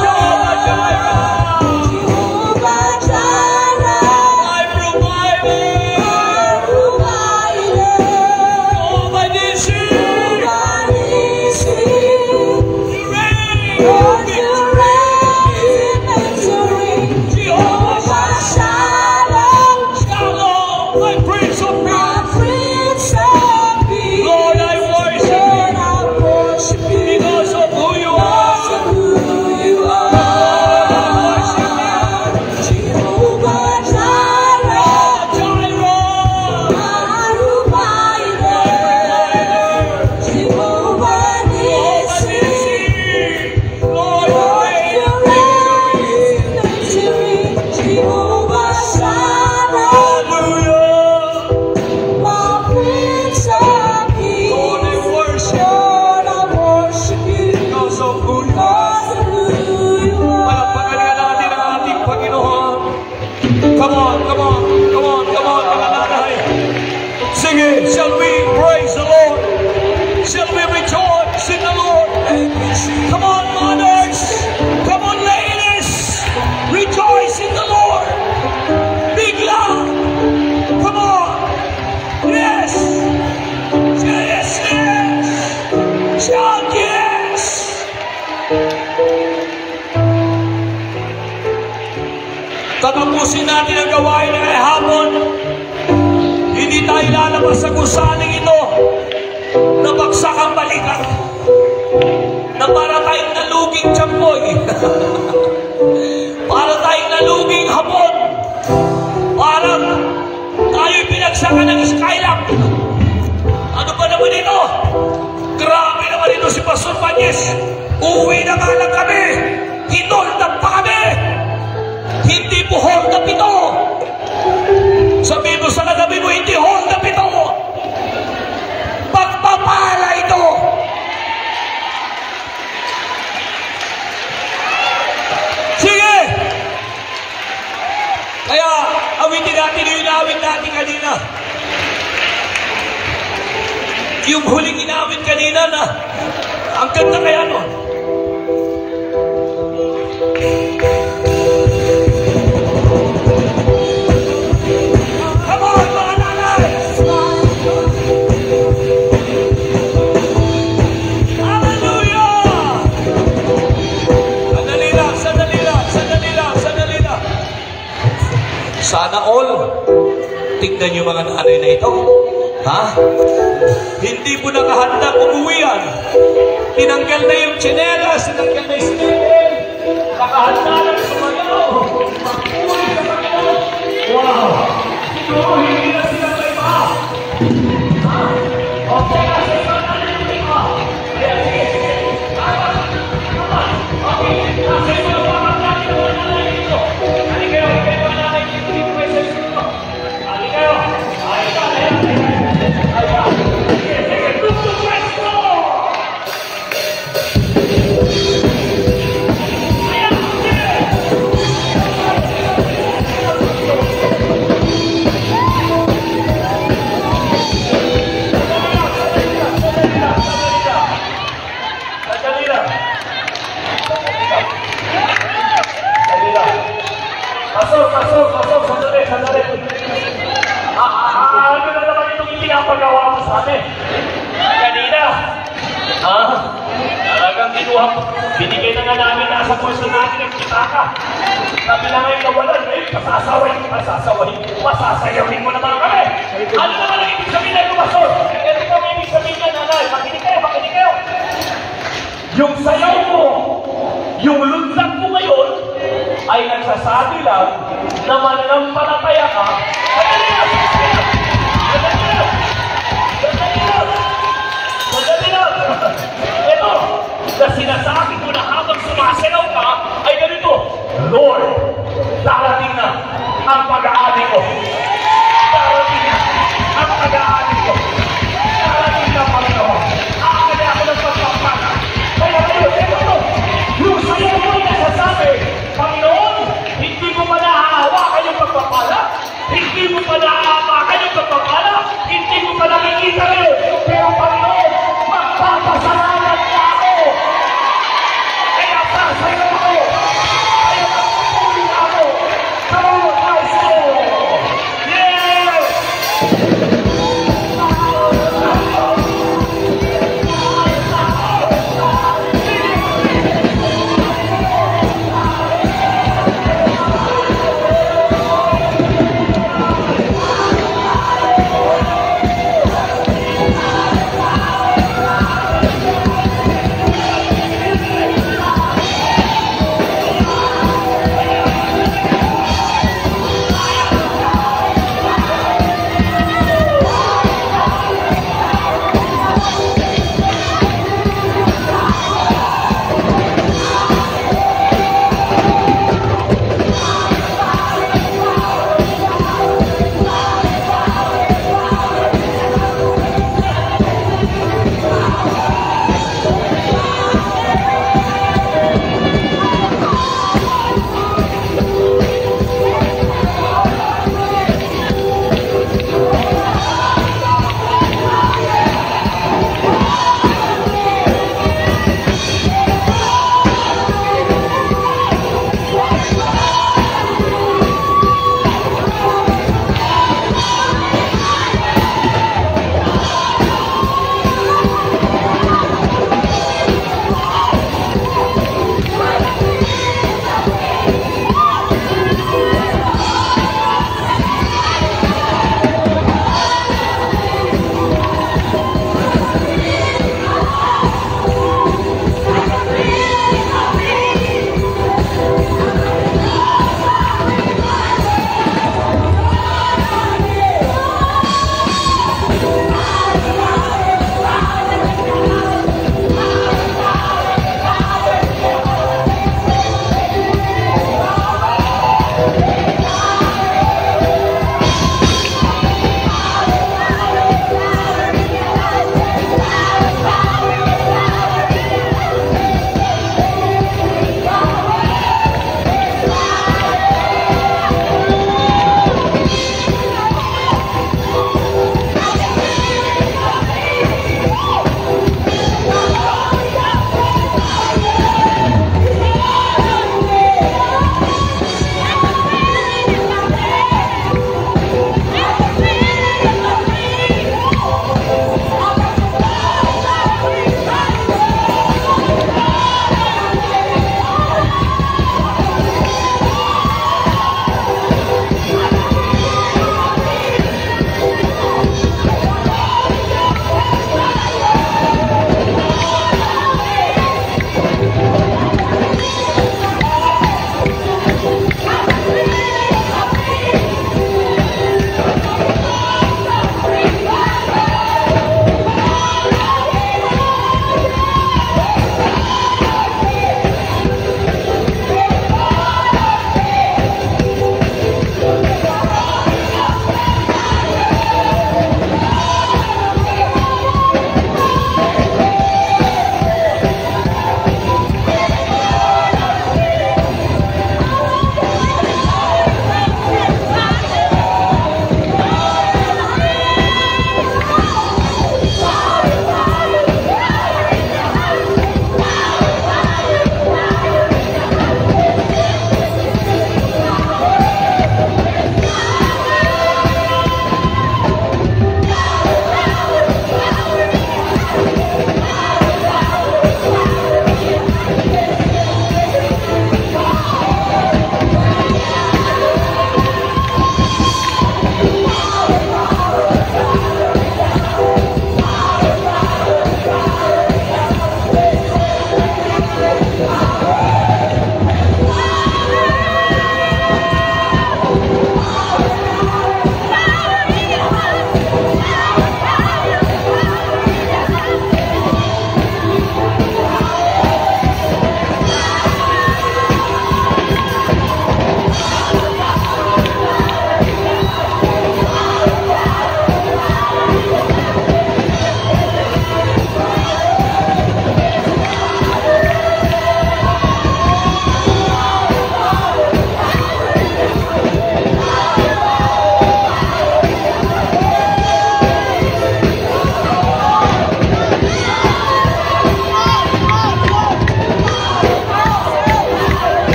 Jehovah Jireh. Jehovah Jireh. My provider. Jehovah Nissi. You reign. Tatapusin natin ang gawain ng hapon. Hindi tayo lalabas sa gusaling ito na bagsak ang balikat, na para tayong naluging tiyampoy, para tayong naluging hapon, para tayo'y pinagsakan ng Skylab. Ano ba naman ito? Grabe naman ito si Pastor Panyes. Uwi na nga lang kami, hinoldap pa kami. Hindi po hold up ito. Sabihin mo sa kagabi mo, hindi hold up ito. Pagpapala ito. Sige. Kaya awitin natin yung inawit natin kanina. Yung huling inawit kanina na ang ganda kaya nun. Sana all. Tignan yung mga nanay na ito. Ha? Hindi mo nakahanda umuwi yan. Tinanggal na yung tsinelas, tinanggal na yung snipper. Nakahanda lang sumayaw. Makulit sa Panginoon. Wow! Siguro hindi na sila may pa. Ha? Okay, kasi sa nanay yung iba. Kaya sige, sige. Tama. Okay, kasi sa mga nanay yung mga nanay dito. Halika kayo mga nanay dito dito kayo sa dito. Halika kayo. Halika, halika. Sige, sige. Tuto pwesto! Pasok, sandali. Ano na naman itong ipinapagawa mo sa amin? Kanina, talagang kinuha mo. Binigay na nga namin nasa pwesto natin ang kitaka. Sabi na ngayon nawalan, masasayawin mo naman kami. Ano naman ang ibig sabihin na ito, Pastor? Ito po ang ibig sabihin na, nanay. Makinig kayo. Yung sayaw mo, yung lundag mo ngayon, ay nagsasabi lang na mananampalataya ka. Sandali lang. Ito, na sinasabi ko na habang sumasayaw ka, ay ganito, Lord, darating na ang pag-aani ko. Darating na ang pag-aani ko. Darating na Panginoon. Akala ako ng pagpapala. Kaya ngayon, ito, yung sayaw mo ay nasasabi, Panginoon, hindi mo pa naahawakan yung pagpapala, hindi mo pa naahawakan yung pagpapala, hindi mo pa nakikita rin. Pero Panginoon, magpapasalamat na ako.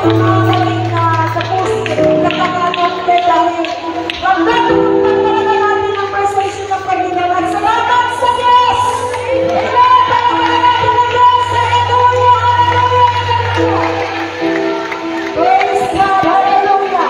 nakakagaling na sa puso, nakakanote dahil magdadulungan talaga natin ang persuasion ng Panginoon. At salamat sa Diyos! Amen! Salamat natin ang Diyos! Hallelujah! Hallelujah! Praise God! Hallelujah!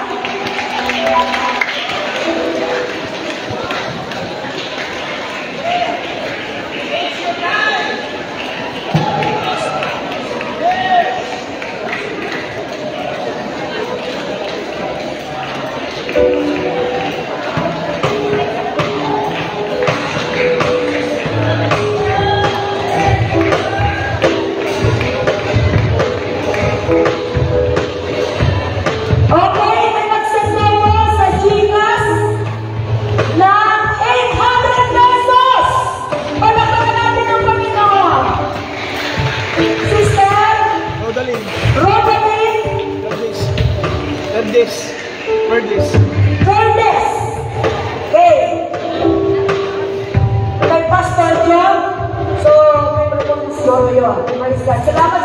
Okay, may nagsasawa sa Gcash ng 800 pesos. Palakpakan natin ang Panginoon. Sister Rodaline. Rodaline Verdes. Verdes. Okay. Kay Pastor John. So, may pagpunta siguro yun. Praise God. Salamat